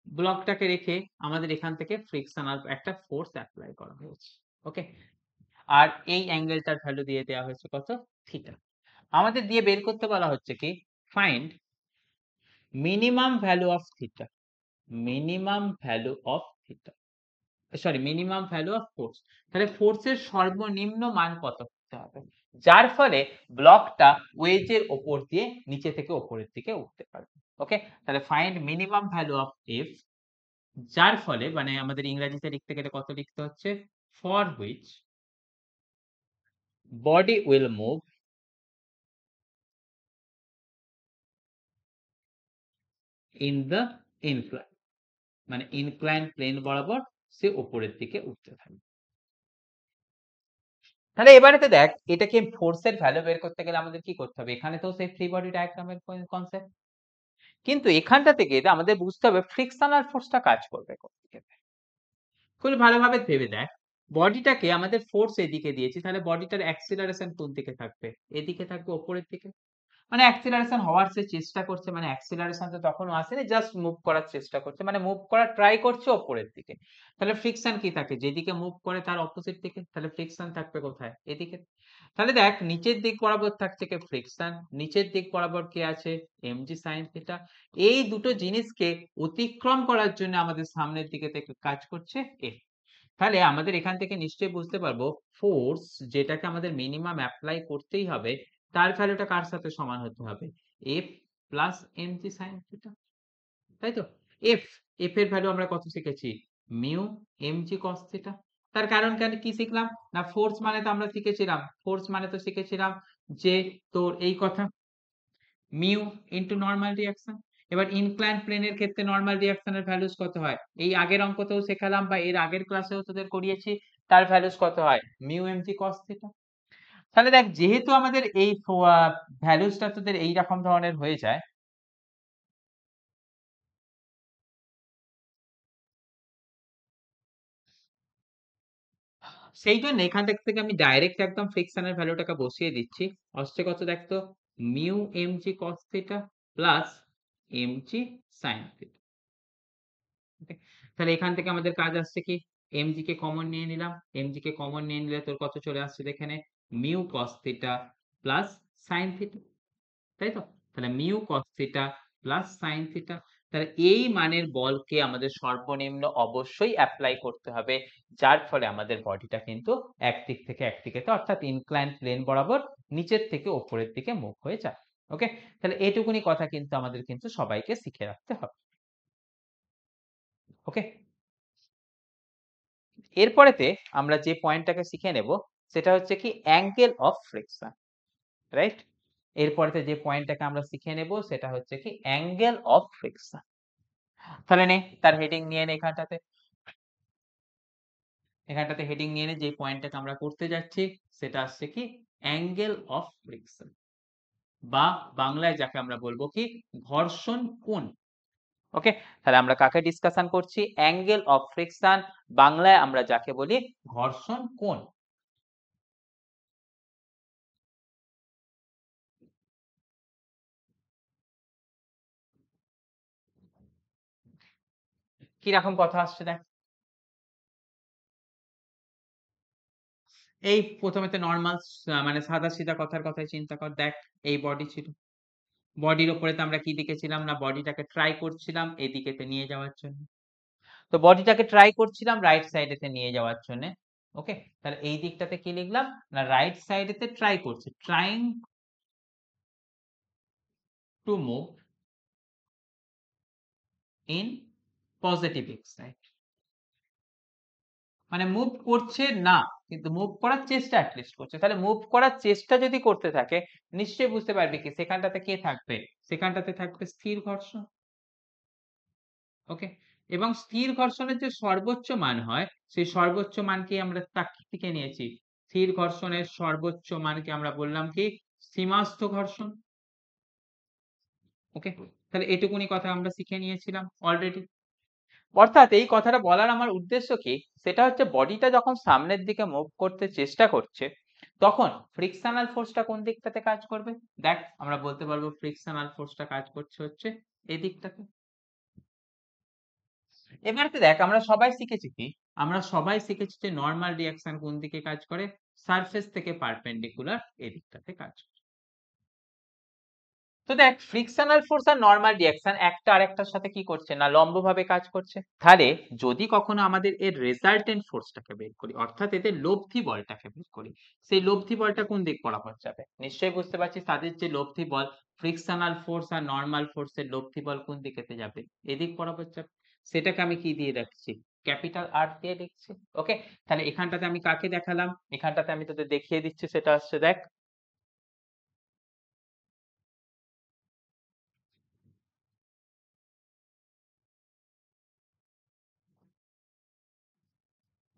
ব্লকটাকে রেখে আমাদের এখান থেকে ফ্রিকশনাল একটা ফোর্স অ্যাপ্লাই করা হয়েছে। ওকে, আর এই অ্যাঙ্গেলটার ভ্যালু দিয়ে দেওয়া হয়েছে কত? থিটা। আমাদের দিয়ে বের করতে বলা হচ্ছে কি, find minimum value of theta, minimum value of theta, sorry minimum value of force. তাহলে ফোর্সের সর্বনিম্ন মান কত হতে হবে, যার ফলে ব্লকটা ওয়েজের ওপর দিয়ে নিচে থেকে ওপরের দিকে উঠতে পারবে। ওকে, তাহলে find minimum value of F, যার ফলে মানে আমাদের ইংরেজিতে লিখতে গেলে কত লিখতে হচ্ছে? For which body will move in the incline, মানে ইনক্লাইন প্লেন বরাবর সে উপরের দিকে উঠতে থাকবে। তাহলে এবারেতে দেখ, এটাকে ফোর্সের ভ্যালু বের করতে গেলে আমাদের কি করতে হবে? এখানে তো সেই ফ্রি বডি ডায়াগ্রামের কনসেপ্ট, কিন্তু এখানটা থেকে আমাদের বুঝতে হবে ফ্রিকশনাল ফোর্সটা কাজ করবে কোন দিকে। খুব ভালোভাবে ভেবে দেখ, বডিটাকে আমাদের ফোর্স এদিকে দিয়েছি, তাহলে বডিটার অ্যাক্সিলারেশন কোন দিকে থাকবে? এদিকে থাকবে, উপরের দিকে। মানে অ্যাক্সিলারেশন হওয়ার সে চেষ্টা করছে, মানে অ্যাক্সিলারেশন তো তখনও আসেনি, জাস্ট মুভ করার চেষ্টা করছে, মানে মুভ করার ট্রাই করছে উপরের দিকে। তাহলে ফ্রিকশন কি থাকে? যেদিকে মুভ করে তার অপোজিট দিকে, তাহলে ফ্রিকশন থাকবে কোথায়? এদিকে। তাহলে দেখ নিচের দিক বরাবর থাকছে কি ফ্রিকশন, নিচের দিক বরাবর কি আছে mg sin থিটা। এই দুটো জিনিসকে অতিক্রম করার জন্য আমাদের সামনের দিকে থেকে কাজ করছে F। তাহলে আমাদের এখান থেকে নিশ্চয়ই বুঝতে পারবো ফোর্স যেটাকে আমাদের মিনিমাম অ্যাপ্লাই করতেই হবে তার ভ্যালুটা কার সাথে সমান হতে হবে? F plus mg sin theta, তাই তো? F, F এর ভ্যালু আমরা কত শিখেছি? Mu mg cos theta. তার কারণ কি শিখলাম? না ফোর্স মানে তো আমরা শিখেছিলাম, ফোর্স মানে তো শিখেছিলাম যে তোর এই কথা মিউ ইনটু নরমাল রিঅ্যাকশন। এবার ইনক্লাইন্ড প্লেনের ক্ষেত্রে নরমাল রিঅ্যাকশনের ভ্যালুস কত হয়? এই আগের অঙ্কতেও শেখালাম বা এর আগের ক্লাসেও তোদের করিয়েছি, তার ভ্যালুস কত হয়? Mu mg cos theta. তাহলে দেখ যেহেতু আমাদের এই ভ্যালুসটা তোদের এইরকম ধরনের হয়ে যায়, সেই জন্য এখান থেকে আমি ডাইরেক্ট একদম ফ্রিকশনের ভ্যালুটাকে বসিয়ে দিচ্ছি। আসছে কত দেখতো? Mu mg cos theta plus mg sin theta. Okay, তাহলে এখান থেকে আমাদের কাজ আসছে কি mg কে কমন নিয়ে নিলাম, mg কে কমন নিয়ে নিলে তোর কত চলে আসছে এখানে mu cos theta plus sin theta, তাই তো? তাহলে mu cos theta plus sin theta. তাহলে এই মানের বলকে আমাদের সর্বনিম্ন অবশ্যই অ্যাপ্লাই করতে হবে, যার ফলে আমাদের বডিটা কিন্তু এক দিক থেকে এক দিকে অর্থাৎ ইনক্লাইন্ড প্লেন বরাবর নিচের থেকে উপরের দিকে মুভ হয়ে যায়। ওকে, তাহলে এইটুকুনি কথা কিন্তু আমাদের কিন্তু সবাইকে শিখে রাখতে হবে। ওকে, এরপরেতে আমরা যে পয়েন্টটাকে শিখে নেব সেটা হচ্ছে কি অ্যাঙ্গেল অফ ফ্রিকশন, রাইট? এরপরেতে যে পয়েন্টটাকে আমরা শিখে নেব সেটা হচ্ছে কি অ্যাঙ্গেল অফ ফ্রিকশন। তাহলে নে তার হেডিং নিয়ে নে এখানটাতে, এখানটাতে হেডিং নিয়ে নে যে পয়েন্টটাকে আমরা করতে যাচ্ছি সেটা আসছে কি অ্যাঙ্গেল অফ ফ্রিকশন, বা বাংলায় যাকে আমরা বলবো কি ঘর্ষণ কোণ। ওকে, তাহলে আমরা কাকে ডিসকাশন করছি? অ্যাঙ্গেল অফ ফ্রিকশন, বাংলায় আমরা যাকে বলি ঘর্ষণ কোণ। কিরকম কথা আসছে দেখ, এই প্রথমে তো নরমাল মানে সাদা সিধা কথার কথাই চিন্তা কর। দেখ এই বডি ছিল, বডির উপরে তো আমরা কি লিখেছিলাম না বডিটাকে ট্রাই করছিলাম এদিকেতে নিয়ে যাওয়ার জন্য। তো বডিটাকে ট্রাই করছিলাম রাইট সাইডেতে নিয়ে যাওয়ার জন্য। ওকে, তাহলে এই দিকটাতে কি লিখলাম না রাইট সাইডেতে ট্রাই করছি, trying to move in positive x side. মানে মুভ করছে না কিন্তু মুভ করার চেষ্টা অ্যাটলিস্ট করছে। তাহলে মুভ করার চেষ্টা যদি করতে থাকে নিশ্চয়ই বুঝতে পারবি কি সেখানটাতে কে থাকবে? সেখানটাতে থাকবে স্থির ঘর্ষণ। ওকে, এবং স্থির ঘর্ষণের যে সর্বোচ্চ মান হয় সেই সর্বোচ্চ মানকে আমরা থেকে নিয়েছি। স্থির ঘর্ষণের সর্বোচ্চ মানকে আমরা বললাম কি সীমাস্থ ঘর্ষণ। ওকে, তাহলে এটুকুনি কথা আমরা শিখে নিয়েছিলাম অলরেডি। অর্থাৎ এই কথাটা বলার আমার উদ্দেশ্য কি সেটা হচ্ছে বডিটা যখন সামনের দিকে মুভ করতে চেষ্টা করছে তখন ফ্রিকশনাল ফোর্সটা কোন দিকটাতে কাজ করবে? দেখ আমরা বলতে পারবো ফ্রিকশনাল ফোর্সটা কাজ করছে হচ্ছে এই দিকটাতে। এবারে দেখ আমরা সবাই শিখেছি কি, আমরা সবাই শিখেছি যে নরমাল রিঅ্যাকশন কোন দিকে কাজ করে? সারফেস থেকে পারপেন্ডিকুলার এই দিকটাতে কাজ করে। তো দেখ ফ্রিকশনাল ফোর্স আর নরমাল রিঅ্যাকশন একটা আরেকটার সাথে কি করছে না লম্বভাবে কাজ করছে। তাহলে যদি কখনো আমাদের এর রেজাল্টেন্ট ফোর্সটাকে বের করি অর্থাৎ এদের লব্ধি বলটাকে বের করি, সেই লব্ধি বলটা কোন দিক বরাবর যাবে? নিশ্চয়ই বুঝতে পারছিস তাদের যে লব্ধি বল ফ্রিকশনাল ফোর্স আর নরমাল ফোর্সের লব্ধি বল কোন দিকেতে যাবে? এদিক বরাবর যাবে। সেটাকে আমি কি দিয়ে রাখছি? ক্যাপিটাল আর দিয়ে লিখছি। ওকে, তাহলে এখানটাতে আমি কাকে দেখালাম? এখানটাতে আমি তোদের দেখিয়ে দিচ্ছি, সেটা হচ্ছে দেখ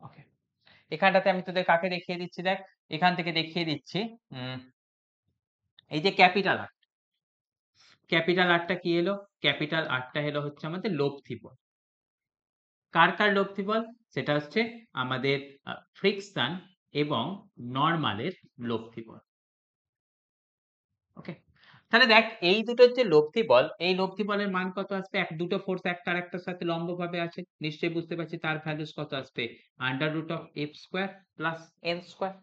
ওকে, এখানটাতে আমি তোদের কাকে দেখিয়ে দিচ্ছি দেখ, এখান থেকে দেখিয়ে দিচ্ছি এই যে ক্যাপিটাল আর, ক্যাপিটাল আরটা কি এলো? ক্যাপিটাল আরটা এলো হচ্ছে আমাদের লব্ধি বল। কার কার লব্ধি বল? সেটা হচ্ছে আমাদের ফ্রিকশন এবং নরমালের লব্ধি বল। ওকে, তাহলে দেখ এই দুটোর যে লব্ধি বল এই লব্ধি বলের মান কত আসবে? এক দুটো ফোর্স একটা আরেকটার সাথে লম্বভাবে আছে, নিশ্চয়ই বুঝতে পারছি তার ভ্যালুস কত আসবে? Under root of f square plus n square.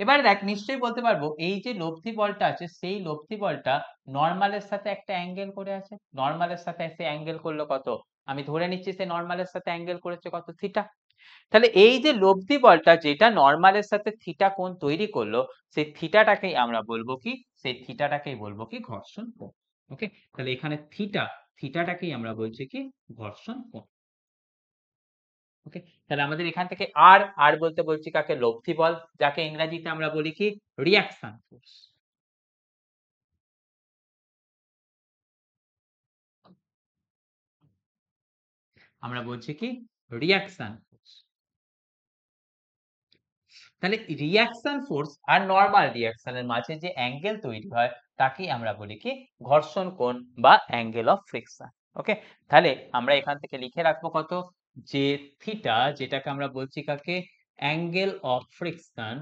এবার দেখ নিশ্চয়ই বলতে পারবো এই যে লব্ধি বলটা আছে সেই লব্ধি বলটা নরমালের সাথে একটা অ্যাঙ্গেল করে আছে। নরমালের সাথে সে অ্যাঙ্গেল করলো কত? আমি ধরে নিচ্ছি সে নরমালের সাথে অ্যাঙ্গেল করেছে কত? থিটা। তাহলে এই যে লব্ধি বলটা যেটা নরমালের সাথে থিটা কোণ তৈরি করলো, সেই থিটাটাকেই আমরা বলবো কি? সেই থিটাটাকেই বলবো কি? ঘর্ষণ কোণ। ওকে? তাহলে এখানে থিটাটাকেই আমরা বলছি কি? ঘর্ষণ কোণ। ওকে? তাহলে আমাদের এখান থেকে আর বলতে বলছি কাকে? লব্ধি বল, যাকে ইংরেজিতে আমরা বলি কি? Reaction force. আমরা বলছি কি? Reaction force. তাহলে রিঅ্যাকশন ফোর্স আর নরমাল রিঅ্যাকশন এর মাঝে যে অ্যাঙ্গেল তৈরি হয় তাকেই আমরা বলি কি? ঘর্ষণ কোণ বা অ্যাঙ্গেল অফ ফ্রিকশন। ওকে? তাহলে আমরা এখান থেকে লিখে রাখবো কত? যে থিটা যেটাকে আমরা বলছি কাকে? Angle of friction.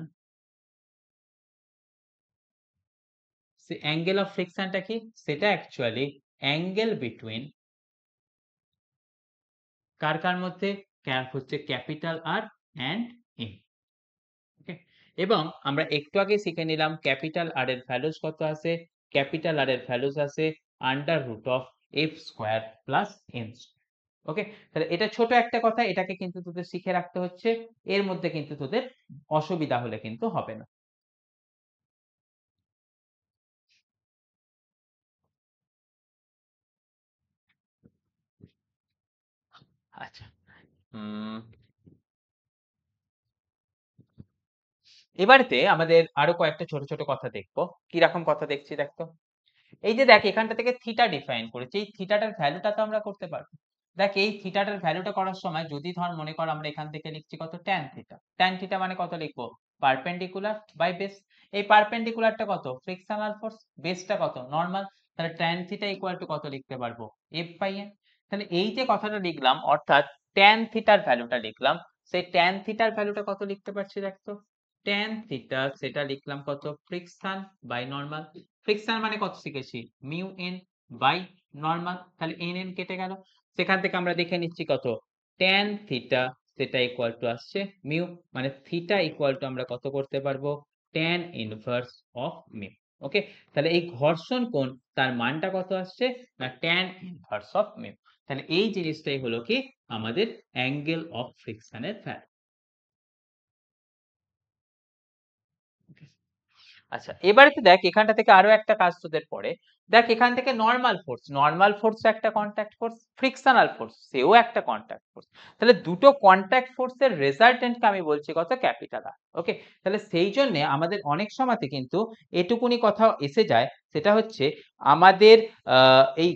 সে অ্যাঙ্গেল অফ ফ্রিকশনটা কি? সেটা অ্যাকচুয়ালি অ্যাঙ্গেল বিটুইন কার মধ্যে? হচ্ছে capital R and M. Okay? এবং আমরা একটু আগে শিখে নিলাম ক্যাপিটাল আর এর ভ্যালুস কত আসে? ক্যাপিটাল আর এর ভ্যালুস আসে f square plus m square. Okay? তাহলে এটা ছোট একটা কথা, এটাকে কিন্তু তোদের শিখে রাখতে হচ্ছে। এর মধ্যে কিন্তু তোদের অসুবিধা হলে কিন্তু হবে না। আচ্ছা। উম এবারেতে আমাদের আরো কয়েকটা ছোট, ছোট কথা দেখব। কিরকম কথা দেখছি দেখ তো? এই যে দেখ এখানটা থেকে থিটা ডিফাইন করেছি। এই থিটাটার ভ্যালুটা তো আমরা করতে পারবো। দেখ এই থিটাটার ভ্যালুটা করার সময় যদি ধর মনে কর আমরা এখান থেকে লিখছি কত? Tan theta. ট্যান থিটা মানে কত লিখবো? Perpendicular by base. এই পারপেন্ডিকুলারটা কত? Frictional force. বেসটা কত? নরমাল। তাহলে ট্যান থিটা ইকুয়াল টু কত লিখতে পারবো? F by n. তাহলে এই যে কথাটা লিখলাম অর্থাৎ ট্যান থিটার ভ্যালুটা লিখলাম, সেই ট্যান থিটার ভ্যালুটা কত লিখতে পারছি দেখ তো? ট্যান থিটা সেটা লিখলাম কত? Friction by normal. ফ্রিকশন মানে কত শিখেছি? Mu N by normal. তাহলে এন এন কেটে গেল। সেখান থেকে আমরা দেখে নিচ্ছি কত? ট্যান থিটা সেটা ইকুয়াল টু আসছে মিউ, মানে থিটা ইকুয়াল টু আমরা কত করতে পারবো? Tan inverse of mu. Okay? তাহলে এই ঘর্ষণ কোণ তার মানটা কত আসছে? না ট্যান ইনভার্স অফ মিউ। তাহলে এই জিনিসটাই হলো কি আমাদের অ্যাঙ্গেল অফ ফ্রিকশনের ভ্যালু। আচ্ছা, এবারে তো দেখ এখানটা থেকে আরো একটা কাজ তোদের পড়ে। দেখ এখান থেকে নরমাল ফোর্স একটা কন্টাক্ট ফোর্স, ফ্রিকশনাল ফোর্স সেও একটা কন্টাক্ট ফোর্স। তাহলে দুটো কন্টাক্ট ফোর্সের রেজাল্টেন্টকে আমি বলছি কত? Capital R. ওকে? তাহলে সেই জন্য আমাদের অনেক সময়তে কিন্তু এটুকুনি কথা এসে যায়, সেটা হচ্ছে আমাদের এই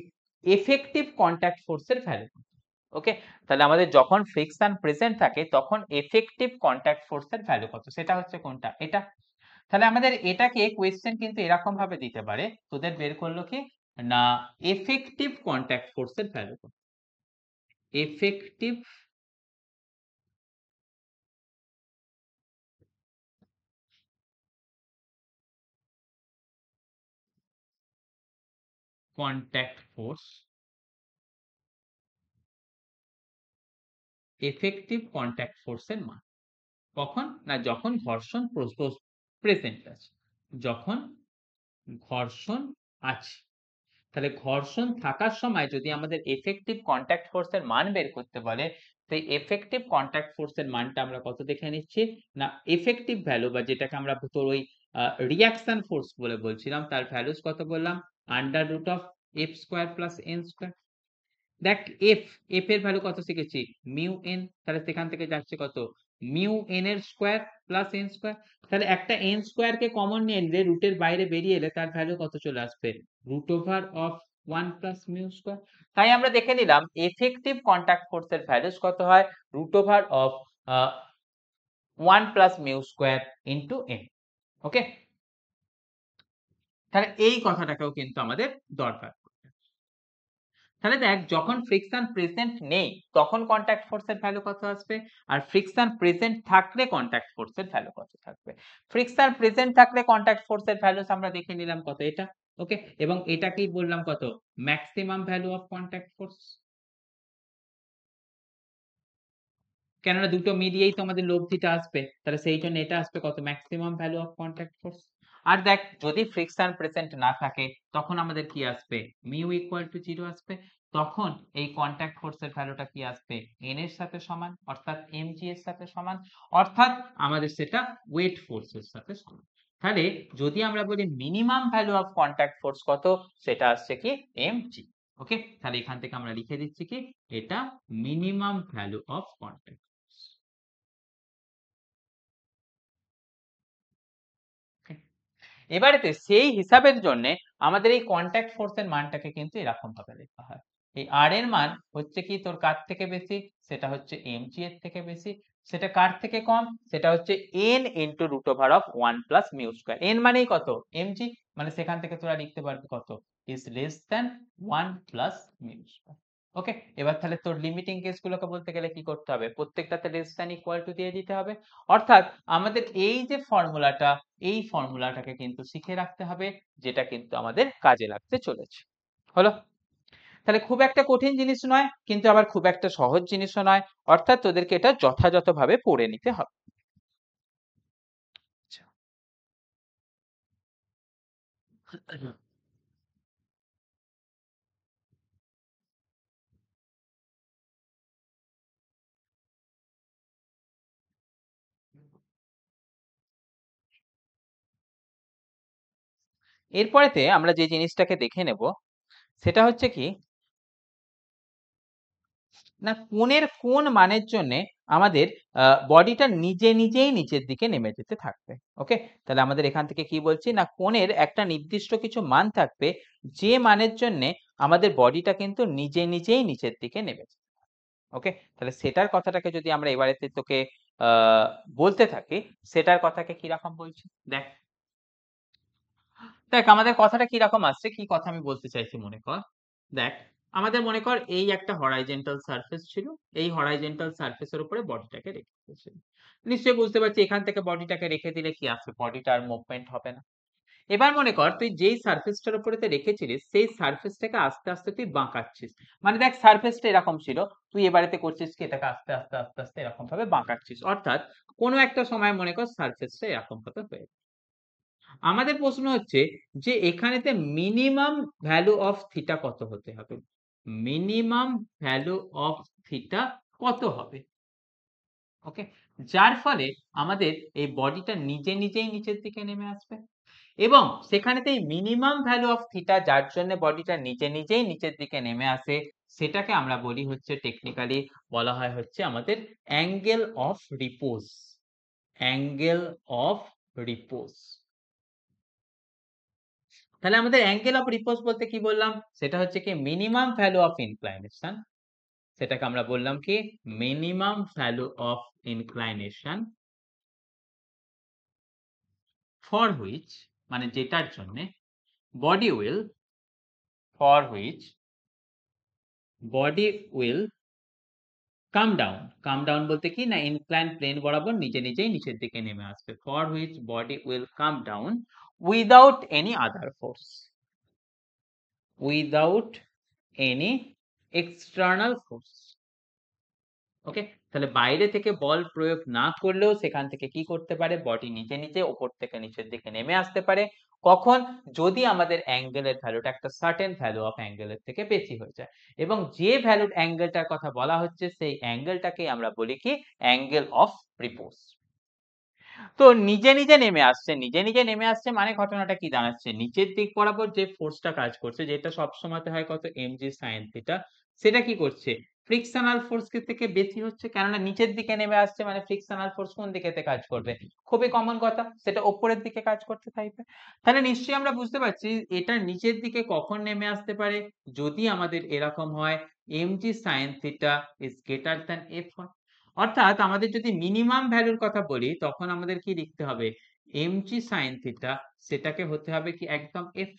এফেক্টিভ কন্টাক্ট ফোর্সের ভ্যালু। ওকে? তাহলে আমাদের যখন ফ্রিকশন প্রেজেন্ট থাকে তখন এফেক্টিভ কন্টাক্ট ফোর্সের ভ্যালু কত? সেটা হচ্ছে কোনটা? এটা। তাহলে আমাদের এটাকে কোয়েশ্চেন কিন্তু এরকম ভাবে দিতে পারে, তোদের বের করলো কি না এফেক্টিভ কন্টাক্ট ফোর্সের ভ্যালু কত? Effective contact force, effective contact ফোর্সের মান কখন? না যখন ঘর্ষণ প্রেজেন্ট আছে, যখন ঘর্ষণ আছে। তাহলে ঘর্ষণ থাকার সময় যদি আমাদের এফেক্টিভ কন্টাক্ট ফোর্সের মান বের করতে বলে, সেই এফেক্টিভ কন্টাক্ট ফোর্সের মানটা আমরা কত দেখে নিচ্ছি? না এফেক্টিভ ভ্যালু বা যেটাকে আমরা তোর ওই রিঅ্যাকশন ফোর্স বলে বলছিলাম তার ভ্যালুস কত বললাম? Under root of f square plus n square. দেখ এফ এর ভ্যালু কত শিখেছি? Mu n. তাহলে সেখান থেকে যাচ্ছে কত? মিউ এন এর স্কয়ার প্লাস এন স্কয়ার। তাহলে একটা এন স্কয়ার কে কমন নিয়ে নিলে রুটের বাইরে বেরিয়ে এলে তার ভ্যালু কত চলে আসবে? Root over of 1 plus mu square. তাই আমরা দেখে নিলাম এফেক্টিভ কন্টাক্ট ফোর্সের ভ্যালুস কত হয়? Root over of 1 plus mu square into N. Okay? তাহলে এই কথাটাকেও কিন্তু আমাদের দরকার। তাহলে দেখ যখন ফ্রিকশন প্রেজেন্ট নেই তখন কন্টাক্ট ফোর্সের ভ্যালু কত আসবে, আর ফ্রিকশন প্রেজেন্ট থাকলে কন্টাক্ট ফোর্সের ভ্যালু কত থাকবে? ফ্রিকশন প্রেজেন্ট থাকলে কন্টাক্ট ফোর্সের ভ্যালুস আমরা দেখে নিলাম কত? এটা। ওকে? এবং এটাকেই বললাম কত? Maximum value of contact force. কেননা দুটো মিলিয়েই তো আমাদের লব্ধিটা আসবে, তাহলে সেই জন্য এটা আসবে কত, maximum value of contact force. আর দেখ যদি ফ্রিকশন প্রেজেন্ট না থাকে তখন আমাদের কি আসবে, মিউ ইকুয়াল টু 0 আসবে। তখন এই কন্টাক্ট ফোর্সের ভ্যালুটা কি আসবে, এন এর সাথে সমান, অর্থাৎ mg এর সাথে সমান, অর্থাৎ আমাদের সেটা ওয়েট ফোর্সের সাথে সমান। তাহলে যদি আমরা বলি minimum value of contact force কত, সেটা আসছে কি mg। ওকে, তাহলে এখান থেকে আমরা লিখে দিচ্ছি কি, এটা মিনিমাম ভ্যালু অফ কন্টাক্ট। এবারেতে সেই হিসাবের জন্য আমাদের এই কন্টাক্ট ফোর্সের মানটাকে কিন্তু এরকম ভাবে লেখা হয়। এই আর এর মান হচ্ছে কি তোর কার থেকে বেশি, সেটা হচ্ছে mg এর থেকে বেশি। সেটা কার থেকে কম, সেটা হচ্ছে n into root over of 1 plus mu square. n মানেই কত, mg, মানে সেখান থেকে তোরা লিখতে পারবি কত, is less than 1 plus mu square. Okay, এবার তাহলে তোর লিমিটিং কেসগুলোকে বলতে গেলে কি করতে হবে, প্রত্যেকটাতে লেস দ্যান ইকুয়াল টু দিয়ে দিতে হবে। অর্থাৎ আমাদের এই যে ফর্মুলাটা, এই ফর্মুলাটাকে কিন্তু শিখে রাখতে হবে, যেটা কিন্তু আমাদের কাজে লাগতে চলেছে। হলো? তাহলে খুব একটা কঠিন জিনিস নয়, কিন্তু আবার খুব একটা সহজ জিনিসও নয়, অর্থাৎ তোদেরকে এটা যথাযথভাবে পড়ে নিতে হবে। এরপরেতে আমরা যে জিনিসটাকে দেখে নেব সেটা হচ্ছে কি না, কোণের কোন মানের জন্য আমাদের বডিটা নিজে নিজেই নিচের দিকে নেমে যেতে থাকবে। ওকে, তাহলে আমাদের এখান থেকে কি বলছি না, কোণের একটা নির্দিষ্ট কিছু মান থাকবে, যে মানের জন্য আমাদের বডিটা কিন্তু নিজে নিজেই নিচের দিকে নেমে যাবে। ওকে, তাহলে সেটার কথাটাকে যদি আমরা এবারেতে তোকে বলতে থাকি, সেটার কথাকে কিরকম বলছি দেখ। দেখ আমাদের কথাটা কিরকম আসছে, কি কথা আমি বলতে চাইছি মনে কর। দেখ আমাদের মনে কর এই একটা হরাইজন্টাল সারফেস ছিল, এই হরাইজন্টাল সারফেসের উপরে বডিটাকে রেখে দিয়েছিল। নিশ্চয়ই বুঝতে পারছি এখান থেকে বডিটাকে রেখে দিলে কি আসবে, বডিটার মুভমেন্ট হবে না। এবার মনে কর তুই যেই সারফেসটার উপরে তুই রেখেছিলিস সেই সারফেসটাকে আস্তে আস্তে তুই বাঁকাচ্ছিস। মানে দেখ সারফেসটা এরকম ছিল, তুই এবারেতে করছিস কি, এটাকে আস্তে আস্তে আস্তে আস্তে এরকম ভাবে বাঁকাচ্ছিস, অর্থাৎ কোনো একটা সময় মনে কর সারফেসটা এরকম ভাবে হয়ে। আমাদের প্রশ্ন হচ্ছে যে এখানেতে মিনিমাম ভ্যালু অফ থিটা কত হতে হবে, মিনিমাম ভ্যালু অফ থিটা কত হবে। ওকে, যার ফলে আমাদের এই বডিটা নিজে নিজেই নিচের দিকে নেমে আসবে, এবং সেখানেতে মিনিমাম ভ্যালু অফ থিটা যার জন্য বডিটা নিজে নিজেই নিচের দিকে নেমে আসে, সেটাকে আমরা বলি হচ্ছে টেকনিক্যালি বলা হয় হচ্ছে আমাদের অ্যাঙ্গেল অফ রিপোজ, অ্যাঙ্গেল অফ রিপোজ। তাহলে আমাদের অ্যাঙ্গেল অফ রিপোজ বলতে কি বললাম, সেটা হচ্ছে কি মিনিমাম ভ্যালু অফ ইনক্লাইনেশন, সেটাকে আমরা বললাম কি minimum value of inclination for which, মানে যেটার জন্য body will, for which body will come down, come down বলতে কি না ইনক্লাইন প্লেন বরাবর নিজে নিজেই নিচের দিকে নেমে আসবে, for which body will come down without any other force, without any external force. Okay, তাহলে বাইরে থেকে বল প্রয়োগ না করলেও সেখান থেকে কি করতে পারে, বডি নিজে নিজে ওপর থেকে নিচের দিকে নেমে আসতে পারে। কখন, যদি আমাদের অ্যাঙ্গেলের ভ্যালুটা একটা সার্টেন ভ্যালু অফ অ্যাঙ্গেলের থেকে বেশি হয়ে যায়, এবং যে ভ্যালুর অ্যাঙ্গেলটার কথা বলা হচ্ছে সেই অ্যাঙ্গেলটাকে আমরা বলি কি অ্যাঙ্গেল অফ রিপোজ। তো নিজে নিজে নেমে আসছে, নিজে নিজে নেমে আসছে মানে ঘটনাটা কি দাঁড়াচ্ছে, নিচের দিক বরাবর যে ফোর্সটা কাজ করছে, যেটা সবসময় হয় কত mg sin থিটা, সেটা কি করছে, ফ্রিকশনাল ফোর্স থেকে বেশি হচ্ছে, কেননা নিচের দিকে নেমে আসছে, মানে ফ্রিকশনাল ফোর্স কোন দিকেতে কাজ করবে, খুবই কমন কথা, সেটা উপরের দিকে কাজ করতে থাকবে। তাহলে নিশ্চয়ই আমরা বুঝতে পারছি এটা নিচের দিকে কখন নেমে আসতে পারে, যদি আমাদের এরকম হয় mg sin theta is greater than f হয়। অর্থাৎ আমাদের যদি মিনিমাম ভ্যালুর কথা বলি তখন আমাদের কি লিখতে হবে, mg sin থিটা সেটাকে হতে হবে কি একদম f।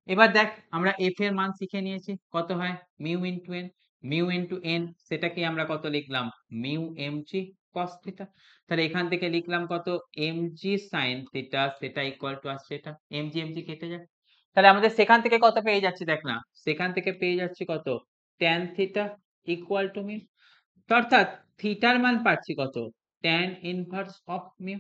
এবার দেখ আমরা f এর মান শিখে নিয়েছি, কত হয় mu into n, mu into n সেটাকে আমরা কত লিখলাম, মিউ mg cos থিটা। তাহলে এখান থেকে লিখলাম কত mg sin থিটা, সেটা ইকুয়াল টু আসছে এটা, mg mg কেটে যায়, তাহলে আমাদের সেখান থেকে কত পেয়ে যাচ্ছি দেখ না, সেখান থেকে পেয়ে যাচ্ছি কত tan theta equal two mu. তো অর্থাৎ থিটার মান পাচ্ছি কত, tan ইনভার্স অফ মিউ।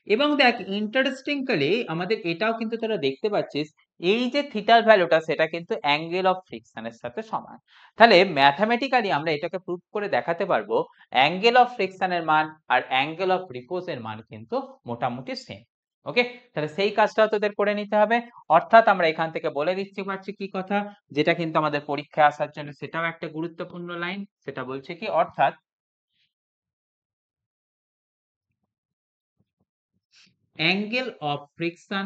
এবং দেখ ইন্টারেস্টিংলি আমাদের এটাও কিন্তু তোরা দেখতে পাচ্ছিস, এই যে থিটার ভ্যালুটা সেটা কিন্তু অ্যাঙ্গেল অফ ফ্রিকশনের সাথে সমান। তাহলে ম্যাথামেটিক্যালি আমরা এটাকে প্রুভ করে দেখাতে পারবো অ্যাঙ্গেল অফ ফ্রিকশনের মান আর অ্যাঙ্গেল অফ রিপোজের মান কিন্তু মোটামুটি সেম। ওকে, তাহলে সেই কাজটাও তোদের করে নিতে হবে। অর্থাৎ আমরা এখান থেকে বলে দিচ্ছি পারছি কি কথা, যেটা কিন্তু আমাদের পরীক্ষায় আসার জন্য সেটাও একটা গুরুত্বপূর্ণ লাইন। সেটা বলছে কি, অর্থাৎ angle of friction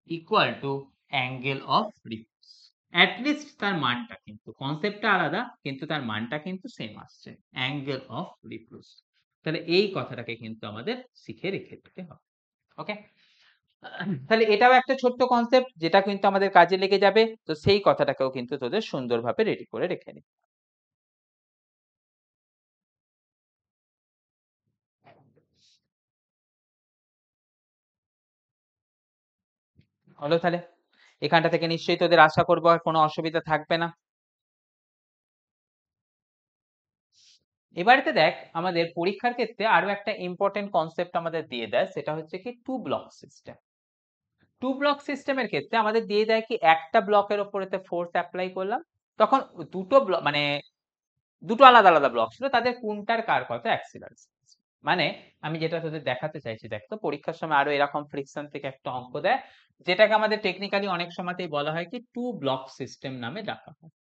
equal to angle of repose. At least তার মানটা কিন্তু, কনসেপ্টটা আলাদা কিন্তু তার মানটা কিন্তু সেম আসছে, অ্যাঙ্গেল অফ রিপোজ। তাহলে এই কথাটাকে কিন্তু আমাদের শিখে রেখে দিতে হবে। ওকে, তাহলে এটাও একটা ছোট্ট কনসেপ্ট যেটা কিন্তু আমাদের কাজে লেগে যাবে। তো সেই কথাটাকেও কিন্তু তোদের সুন্দরভাবে রেডি করে রেখে নি। হলো তাহলে, এখানটা থেকে নিশ্চয়ই তোদের আশা করবো আর কোনো অসুবিধা থাকবে না। এবারেতে দেখ আমাদের পরীক্ষার ক্ষেত্রে আরো একটা ইম্পর্টেন্ট কনসেপ্ট আমাদের দিয়ে দেয়, সেটা হচ্ছে কি two block system. Two block সিস্টেমের ক্ষেত্রে আমাদের দিয়ে দেয় কি, একটা ব্লকের ওপরেতে ফোর্স অ্যাপ্লাই করলাম, তখন দুটো ব্লক মানে দুটো আলাদা আলাদা ব্লক ছিল, তাদের কোনটার কার কত অ্যাক্সিলারেশন। মানে আমি যেটা তোদের দেখাতে চাইছি, দেখ তো পরীক্ষার সময় আরো এরকম ফ্রিকশন থেকে একটা অঙ্ক দেয়, যেটাকে আমাদের টেকনিক্যালি অনেক সময়তেই বলা হয় কি টু ব্লক সিস্টেম নামে ডাকা হয়।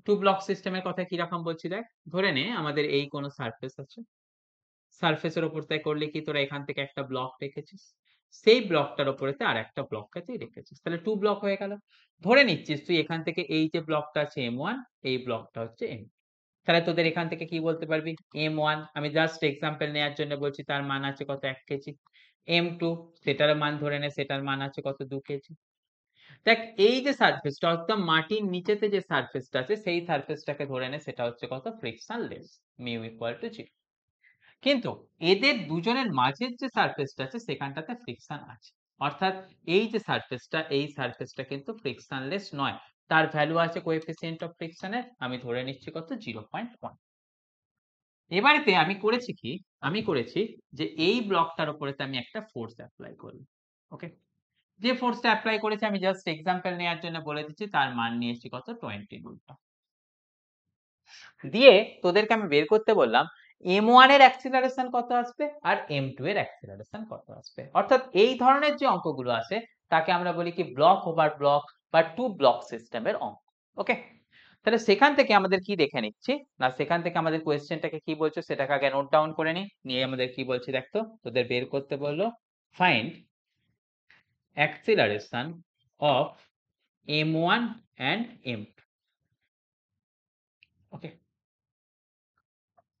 টু ব্লক সিস্টেমের কথা কিরকম বলছি দেখ, ধরে নে আমাদের এই কোনো সারফেস আছে, সারফেসের উপর তাই করলে কি তোরা এখান থেকে একটা ব্লক রেখেছিস, সেই ব্লকটার উপরেতে আর একটা ব্লককে তুই রেখেছিস, তাহলে টু ব্লক হয়ে গেল। ধরে নিচ্ছিস তুই এখান থেকে এই যে ব্লকটা আছে M1, এই ব্লকটা হচ্ছে M, তাহলে তোদের এখান থেকে কি বলতে পারবি, M1 আমি জাস্ট এক্সাম্পল নেওয়ার জন্য বলছি, তার মান আছে কত 1 কেজি। M2 সেটার মান ধরে নে, সেটার মান আছে কত 2 কেজি। দেখ এই যে সারফেসটা একদম মাটির নিচেতে যে সারফেসটা আছে, সেই সারফেসটাকে ধরে নে সেটা হচ্ছে কত, ফ্রিকশনলেস, মিউ ইকুয়াল টু 0। কিন্তু এদের দুজনের মাঝের যে সারফেসটা আছে সেখানটাতে ফ্রিকশন আছে, অর্থাৎ এই যে সারফেসটা, এই সারফেসটা কিন্তু ফ্রিকশনলেস নয়, তার ভ্যালু আছে কোএফিসিয়েন্ট অফ ফ্রিকশনের, আমি ধরে নিচ্ছি কত, 0.1। এবারেতে আমি করেছি কি, আমি করেছি যে এই ব্লকটার উপরেতে আমি একটা ফোর্স অ্যাপ্লাই করলাম। ওকে, যে ফোর্সটা অ্যাপ্লাই করেছি আমি জাস্ট এক্সাম্পল নেওয়ার জন্য বলে দিচ্ছি, তার মান নিয়ে এসেছি কত, 20 নিউটন। দিয়ে তোদেরকে আমি বের করতে বললাম M1 এর অ্যাক্সিলারেশন কত আসবে আর M2 এর অ্যাক্সিলারেশন কত আসবে। অর্থাৎ এই ধরনের যে অঙ্কগুলো আসে তাকে আমরা বলি কি ব্লক ওভার ব্লক বা টু ব্লক সিস্টেমের অঙ্ক। ওকে, তাহলে সেখান থেকে আমাদের কি দেখে নিচ্ছি না, সেখান থেকে আমাদের কোয়েশ্চেনটাকে কি বলছে সেটাকে আগে নোট ডাউন করে নি, নিয়ে আমাদের কি বলছে দেখতো, তোদের বের করতে বললো find acceleration of M1 and M2। ওকে,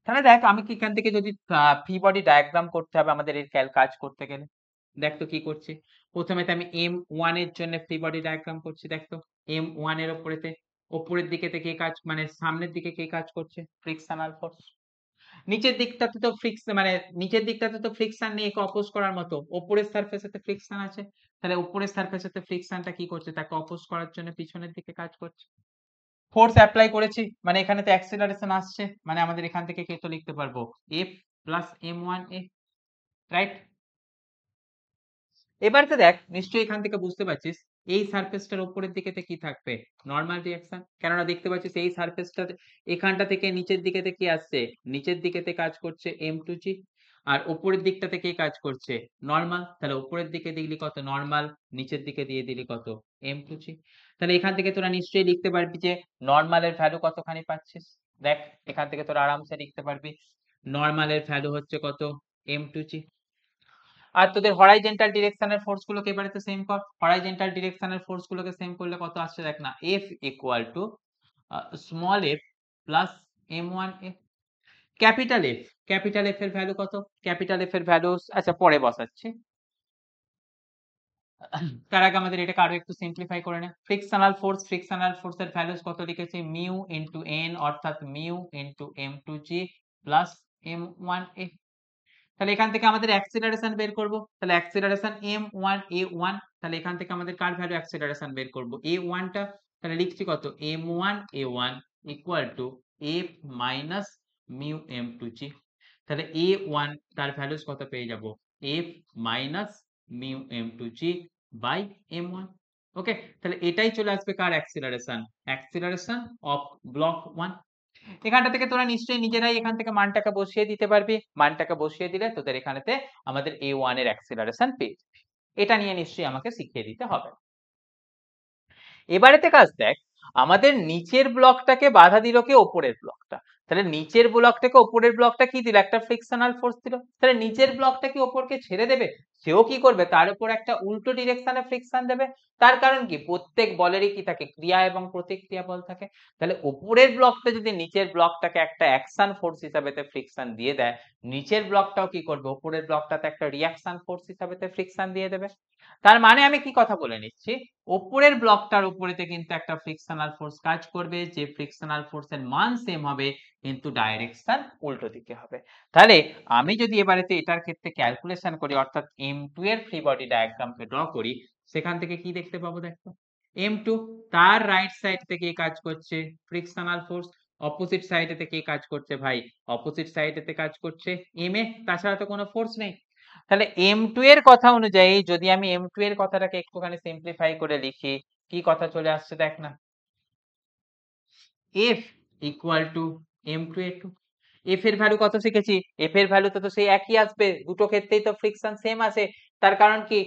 তাহলে দেখ আমি কি এখান থেকে যদি ফ্রি বডি ডায়াগ্রাম করতে হবে আমাদের এই কাজ করতে গেলে, দেখ তো কি করছি, প্রথমে তো আমি M1 এর জন্য ফ্রি বডি ডায়াগ্রাম করছি। দেখ তো M1 এর উপরেতে উপরের দিকে কে কাজ, মানে সামনের দিকে কে কাজ করছে, ফ্রিকশনাল ফোর্স। নিচের দিকটাতে তো মানে নিচের দিকটাতে তো ফ্রিকশন নেই একে অপোজ করার মতো, উপরের সারফেসেতে ফ্রিকশন আছে, তাহলে উপরের সারফেসেতে ফ্রিকশনটা কি করছে, তাকে অপোজ করার জন্য পিছনের দিকে কাজ করছে। ফোর্স অ্যাপ্লাই করেছি মানে এখানে তো অ্যাক্সিলারেশন আসছে, মানে আমাদের এখান থেকে কে তো লিখতে পারবো F প্লাস M1A, রাইট। এবার তো দেখ নিশ্চয়ই এখান থেকে বুঝতে পারছিস এই সারফেসটার উপরের দিকেতে কি থাকবে, নরমাল রিঅ্যাকশন, কেননা দেখতে পাচ্ছিস এই সারফেসটা এখানটা থেকে নিচের দিকেতে কি আসছে, নিচের দিকেতে কাজ করছে M2G, আর উপরের দিকটা থেকে কাজ করছে নরমাল, তাহলে উপরের দিকে দিলি কত নরমাল, নিচের দিকে দিয়ে দিলি কত M2G। তাহলে এখান থেকে তোরা নিশ্চয়ই লিখতে পারবি যে নরমালের ভ্যালু কতখানি পাচ্ছিস, দেখ এখান থেকে তোরা আরামসে লিখতে পারবি নরমালের ভ্যালু হচ্ছে কত M2G। আর তোদের হরাইজন্টাল ডিরেকশনের ফোর্স গুলোকে এবারে তো সেম কর, হরাইজন্টাল ডিরেকশনের ফোর্স গুলোকে সেম করলে কত আসছে দেখ না, F equal to small f plus M1A। Capital F, capital F এর ভ্যালু কত, ক্যাপিটাল F এর ভ্যালু আচ্ছা পরে বসাচ্ছি, তার আগে আমাদের এটাকে আরো একটু সিম্পলিফাই করে নে। ফ্রিকশনাল ফোর্স, ফ্রিকশনাল ফোর্সের ভ্যালুস কত লিখেছি, মিউ ইনটু n, অর্থাৎ mu into M2G plus m1a। তাহলে এখান থেকে আমাদের অ্যাক্সিলারেশন বের করব। তাহলে অ্যাক্সিলারেশন m1a1, তাহলে এখান থেকে আমাদের কার ভ্যালু অ্যাক্সিলারেশন বের করব, a1 টা। তাহলে লিখছি কত, m1a1 equal to f minus mu m2g। তাহলে a1 তার ভ্যালুস কত পেয়ে যাব, f minus mu m2g by m1। Okay, তাহলে এটাই চলে আসবে কার অ্যাক্সিলারেশন, অ্যাক্সিলারেশন অফ ব্লক 1। এখানটা থেকে তোরা নিশ্চয়ই নিজেরাই এখান থেকে মানটাকে বসিয়ে দিতে পারবি। মানটাকে বসিয়ে দিলে তোদের এখানেতে আমাদের a1 এর অ্যাক্সিলারেশন পেয়ে যাবি। এটা নিয়ে নিশ্চয়ই আমাকে শিখিয়ে দিতে হবে। এবারেতে কাজ দেখ, আমাদের নিচের ব্লকটাকে বাধা দিল কে, ওপরের ব্লকটা। তাহলে নিচের ব্লকটাকে ওপরের ব্লকটা কি দিল, একটা ফ্রিকশনাল ফোর্স দিল। তাহলে নিচের ব্লকটা কি ওপরকে ছেড়ে দেবে, সেও কি করবে, তার উপর একটা উল্টো ডিরেকশনে ফ্রিকশন দেবে। তার কারণ কি, প্রত্যেক বলেরই কি থাকে, ক্রিয়া এবং প্রতিক্রিয়া বল থাকে। তাহলে ওপরের ব্লকটা যদি নিচের ব্লকটাকে একটা অ্যাকশন ফোর্স হিসাবে ফ্রিকশন দিয়ে দেয়, নিচের ব্লকটাও কি করবে, ওপরের ব্লকটাতে একটা রিঅ্যাকশন ফোর্স হিসাবে ফ্রিকশন দিয়ে দেবে। তার মানে আমি কি কথা বলে নিচ্ছি, ওপরের ব্লকটার উপরেতে কিন্তু একটা ফ্রিকশনাল ফোর্স কাজ করবে, যে ফ্রিকশনাল ফোর্সের মান সেম হবে কিন্তু ডাইরেকশন উল্টো দিকে হবে। তাহলে আমি যদি এবারেতে এটার ক্ষেত্রে ক্যালকুলেশন করি, অর্থাৎ m2 এর ফ্রি বডি ডায়াগ্রামকে ড্র করি, সেখান থেকে কি দেখতে পাবো, দেখো m2 তার রাইট সাইড থেকে কাজ করছে ফ্রিকশনাল ফোর্স, অপোজিট সাইডে থেকে কাজ করছে ভাই, অপোজিট সাইডেতে কাজ করছে ma, তাছাড়া তো কোনো ফোর্স নেই। তাহলে m2 এর কথা অনুযায়ী যদি আমি m2 এর কথাটাকে একটুখানি সিম্পলিফাই করে লিখি, কি কথা চলে আসছে দেখ না, f equal to m2a2। f এর ভ্যালু কত শিখেছি, f এর ভ্যালু তো সেই একই আসবে, দুটো ক্ষেত্রেই তো ফ্রিকশন সেম আছে। তার কারণ কি,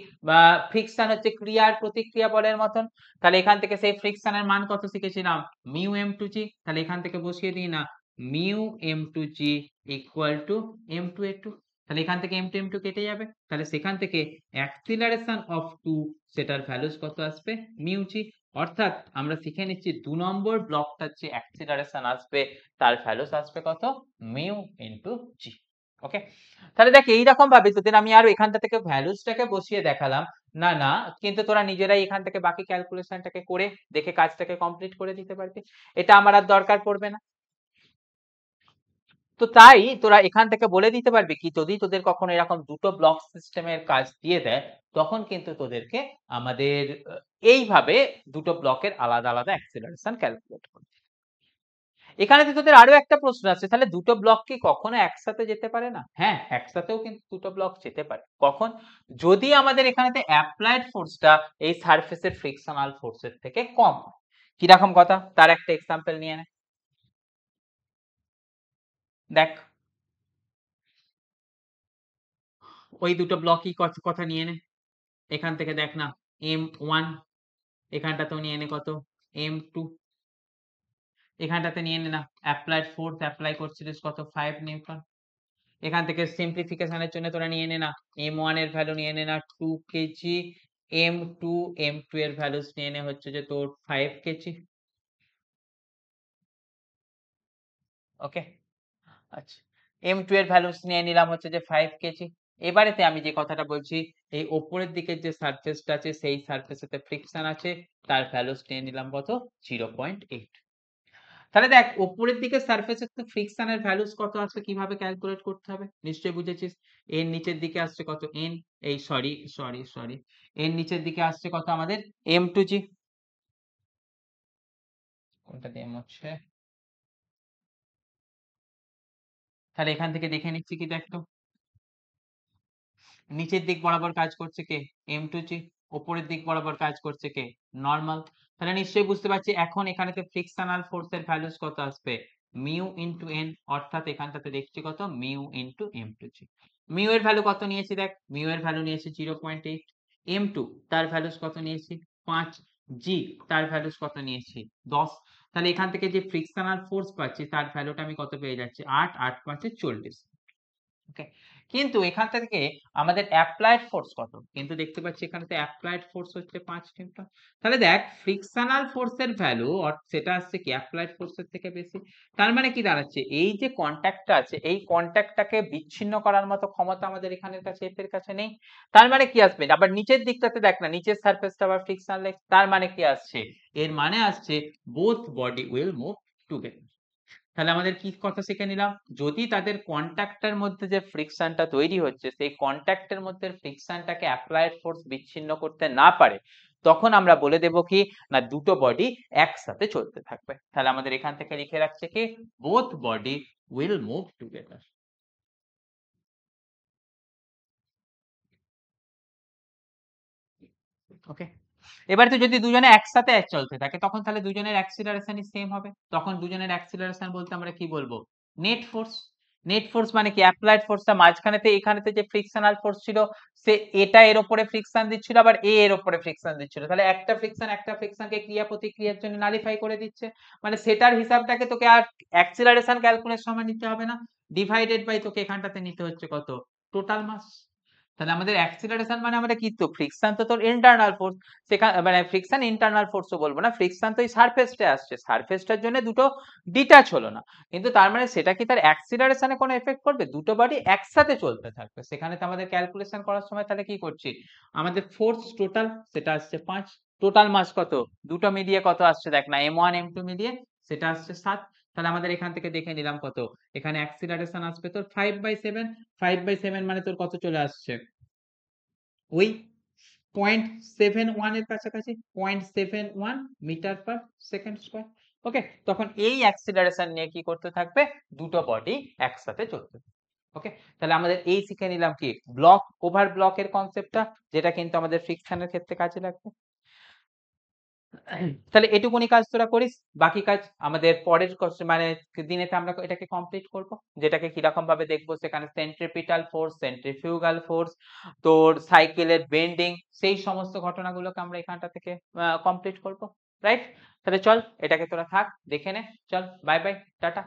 ফ্রিকশন হচ্ছে ক্রিয়া আর প্রতিক্রিয়া বলের মতন। তাহলে এখান থেকে সেই ফ্রিকশনের মান কত শিখেছিলাম, মিউ m2g। তাহলে এখান থেকে বসিয়ে দিই না, mu m2g equal to m2a2। তাহলে এখান থেকে m2 m2 কেটে যাবে, তাহলে সেখান থেকে অ্যাক্সিলারেশন অফ 2 সেটার ভ্যালুস কত আসবে, মিউ জি। অর্থাৎ আমরা শিখে নিচ্ছি 2 নম্বর ব্লকটার যে অ্যাক্সিলারেশন আসবে তার ভ্যালুস আসবে কত, মিউ ইনটু জি। ওকে, তাহলে দেখ এইরকম ভাবে তোদের আমি আরো এখানটা থেকে ভ্যালুসটাকে বসিয়ে দেখালাম, না না কিন্তু তোরা নিজেরাই এখান থেকে বাকি ক্যালকুলেশনটাকে করে দেখে কাজটাকে কমপ্লিট করে দিতে পারবি, এটা আমার আর দরকার পড়বে না। তো তাই তোরা এখান থেকে বলে দিতে পারবি কি, যদি তোদের কখনো এরকম দুটো ব্লক সিস্টেমের কাজ দিয়ে দেয়, তখন কিন্তু তোদেরকে আমাদের এইভাবে দুটো ব্লকের আলাদা আলাদা অ্যাক্সিলারেশন ক্যালকুলেট করতে। এখানে তোদের আরো একটা প্রশ্ন আছে, তাহলে দুটো ব্লক কি কখনো একসাথে যেতে পারে না? হ্যাঁ, একসাথেও কিন্তু দুটো ব্লক যেতে পারে। কখন, যদি আমাদের এখানেতে অ্যাপ্লাইড ফোর্সটা এই সারফেসের ফ্রিকশনাল ফোর্সের থেকে কম হয়। কিরকম কথা, তার একটা এক্সাম্পল নিয়ে নে। দেখ ওই দুটো ব্লকই কথা নিয়ে নে, এখান থেকে দেখ না m1, এখানটাতেও নিয়ে নে কত, m2, এখানটাতে নিয়ে নে না অ্যাপ্লাইড ফোর্স অ্যাপ্লাই করছিলিস কত, 5 নিউটন। এখান থেকে সিম্পলিফিকেশনের জন্য তোরা নিয়ে নে না m1 এর ভ্যালু নিয়ে নে না 2 কেজি, m2 এর ভ্যালুস নিয়ে নে হচ্ছে যে তোর 5 কেজি। ওকে, আচ্ছা m2 এর ভ্যালুস নিয়ে নিলাম হচ্ছে যে 5 কেজি। এবারেতে আমি যে কথাটা বলছি, এই উপরের দিকের যে সারফেসটা আছে সেই সারফেসেতে ফ্রিকশন আছে, তার ভ্যালুস নিয়ে নিলাম কত, 0.8। তাহলে দেখ উপরের দিকে সারফেসের তো ফ্রিকশনের ভ্যালুস কত আসবে, কিভাবে ক্যালকুলেট করতে হবে নিশ্চয়ই বুঝেছিস। এর নিচের দিকে আসছে কত, এন, এই সরি এর নিচের দিকে আসছে কত আমাদের m2g, কোনটা দিয়ে হচ্ছে, তাহলে এখান থেকে দেখে নিচ্ছি কি, দেখতো নিচের দিক বরাবর কাজ করছে কে, m2g, উপরের দিক বরাবর কাজ করছে কে, নরমাল। তাহলে নিশ্চয়ই বুঝতে পারছি এখন এখানেতে ফ্রিকশনাল ফোর্সের ভ্যালুস কত আসবে, মিউ ইনটু n, অর্থাৎ এখানটাতে দেখছি কত, মিউ ইনটু m2g। মিউ এর ভ্যালু কত নিয়েছি দেখ, মিউ এর ভ্যালু নিয়েছি 0.8, m2 তার ভ্যালুস কত নিয়েছি 5, g তার ভ্যালুস কত নিয়েছি 10। তাহলে এখান থেকে যে ফ্রিকশনাল ফোর্স পাচ্ছি তার ভ্যালুটা আমি কত পেয়ে যাচ্ছি, 8, 8 5 40। ওকে, কিন্তু এখান থেকে আমাদের অ্যাপ্লাইড ফোর্স কত, কিন্তু দেখতে পাচ্ছি এখানে তো অ্যাপ্লাইড ফোর্স হচ্ছে 5 নিউটন। তাহলে দেখ ফ্রিকশনাল ফোর্সের ভ্যালু সেটা আসছে কি অ্যাপ্লাইড ফোর্সের থেকে বেশি। তার মানে কি দাঁড়াচ্ছে, এই যে কন্ট্যাক্টটা আছে এই কন্ট্যাক্টটাকে বিচ্ছিন্ন করার মতো ক্ষমতা আমাদের এখানের কাছে এফ এর কাছে নেই। তার মানে কি আসবে, আবার নিচের দিকটাতে দেখ না, নিচের সারফেসটা আবার ফ্রিকশনাল, তার মানে কি আসছে, এর মানে আসছে both body will move together. তাহলে আমাদের কি কথা শিখে নিলাম, যদি তাদের কন্ট্যাক্টের মধ্যে যে ফ্রিকশনটা তৈরি হচ্ছে সেই কন্ট্যাক্টের মধ্যে ফ্রিকশনটাকে অ্যাপ্লাইড ফোর্স বিচ্ছিন্ন করতে না পারে, তখন আমরা বলে দেব কি না দুটো বডি একসাথে চলতে থাকবে। তাহলে আমাদের এখান থেকে লিখে রাখছে কি both body will move together. Okay, এবার তো যদি দুজনে একসাথে চলতে থাকে তখন তাহলে দুজনের অ্যাক্সিলারেশনই সেম হবে, তখন দুজনের অ্যাক্সিলারেশন বলতে আমরা কি বলবো, নেট ফোর্স। নেট ফোর্স মানে কি অ্যাপ্লাইড ফোর্সটা মাঝখানেতে এখানেতে যে ফ্রিকশনাল ফোর্স ছিল সে এটা এর উপরে ফ্রিকশন দিচ্ছিল আবার এ এর উপরে ফ্রিকশন দিচ্ছিল, তাহলে একটা ফ্রিকশনকে ক্রিয়া প্রতিক্রিয়ার জন্য নালিফাই করে দিচ্ছে, মানে সেটার হিসাবটাকে তোকে আর অ্যাক্সিলারেশন ক্যালকুলেশন সময় নিতে হবে না, ডিভাইডেড বাই তোকে এখানটাতে নিতে হচ্ছে কত, টোটাল মাস। তাহলে আমাদের অ্যাক্সিলারেশন মানে আমরা কি, তো ফ্রিকশন তো তোর ইন্টারনাল ফোর্স, সেখানে মানে ফ্রিকশন ইন্টারনাল ফোর্সও বলবো না, ফ্রিকশন তো এই সারফেসটা আসছে, সারফেসটার জন্য দুটো ডিটাচ হলো না, কিন্তু তার মানে সেটা কি তার অ্যাক্সিলারেশনে কোনো এফেক্ট করবে, দুটো বডি একসাথে চলতে থাকবে, সেখানে তো আমাদের ক্যালকুলেশন করার সময় তাহলে কি করছি, আমাদের ফোর্স টোটাল সেটা আসছে 5, টোটাল মাস কত, দুটো মিলিয়ে কত আসছে দেখ না, m1 m2 মিলিয়ে সেটা আসছে 7, তাহলে আমাদের এখান থেকে দেখে নিলাম কত, এখানে অ্যাক্সিলারেশন আসবে তোর 5/7, 5/7 মানে তোর কত চলে আসছে, ওই 0.71 এর কাছাকাছি, 0.71 মিটার পার সেকেন্ড স্কয়ার। ওকে, তখন এই অ্যাক্সিলারেশন নিয়ে কি করতে থাকবে, দুটো বডি একসাথে চলতে থাকবে। ওকে, তাহলে আমাদের এই শিখে নিলাম কি ব্লক ওভার ব্লকের কনসেপ্টটা, যেটা কিন্তু আমাদের ফ্রিকশনের ক্ষেত্রে কাজে লাগবে। তাহলে এটুকুনি কাজ তোরা করিস, বাকি কাজ আমাদের পরের মানে দিনেতে আমরা এটাকে কমপ্লিট করব, যেটাকে কিরকম ভাবে দেখবো, সেখানে সেন্ট্রিপিটাল ফোর্স, সেন্ট্রিফিউগাল ফোর্স, তোর সাইকেলের বেন্ডিং, সেই সমস্ত ঘটনাগুলোকে আমরা এখানটা থেকে কমপ্লিট করব, রাইট? তাহলে চল এটাকে তোরা থাক দেখে নে, চল বাই বাই টাটা।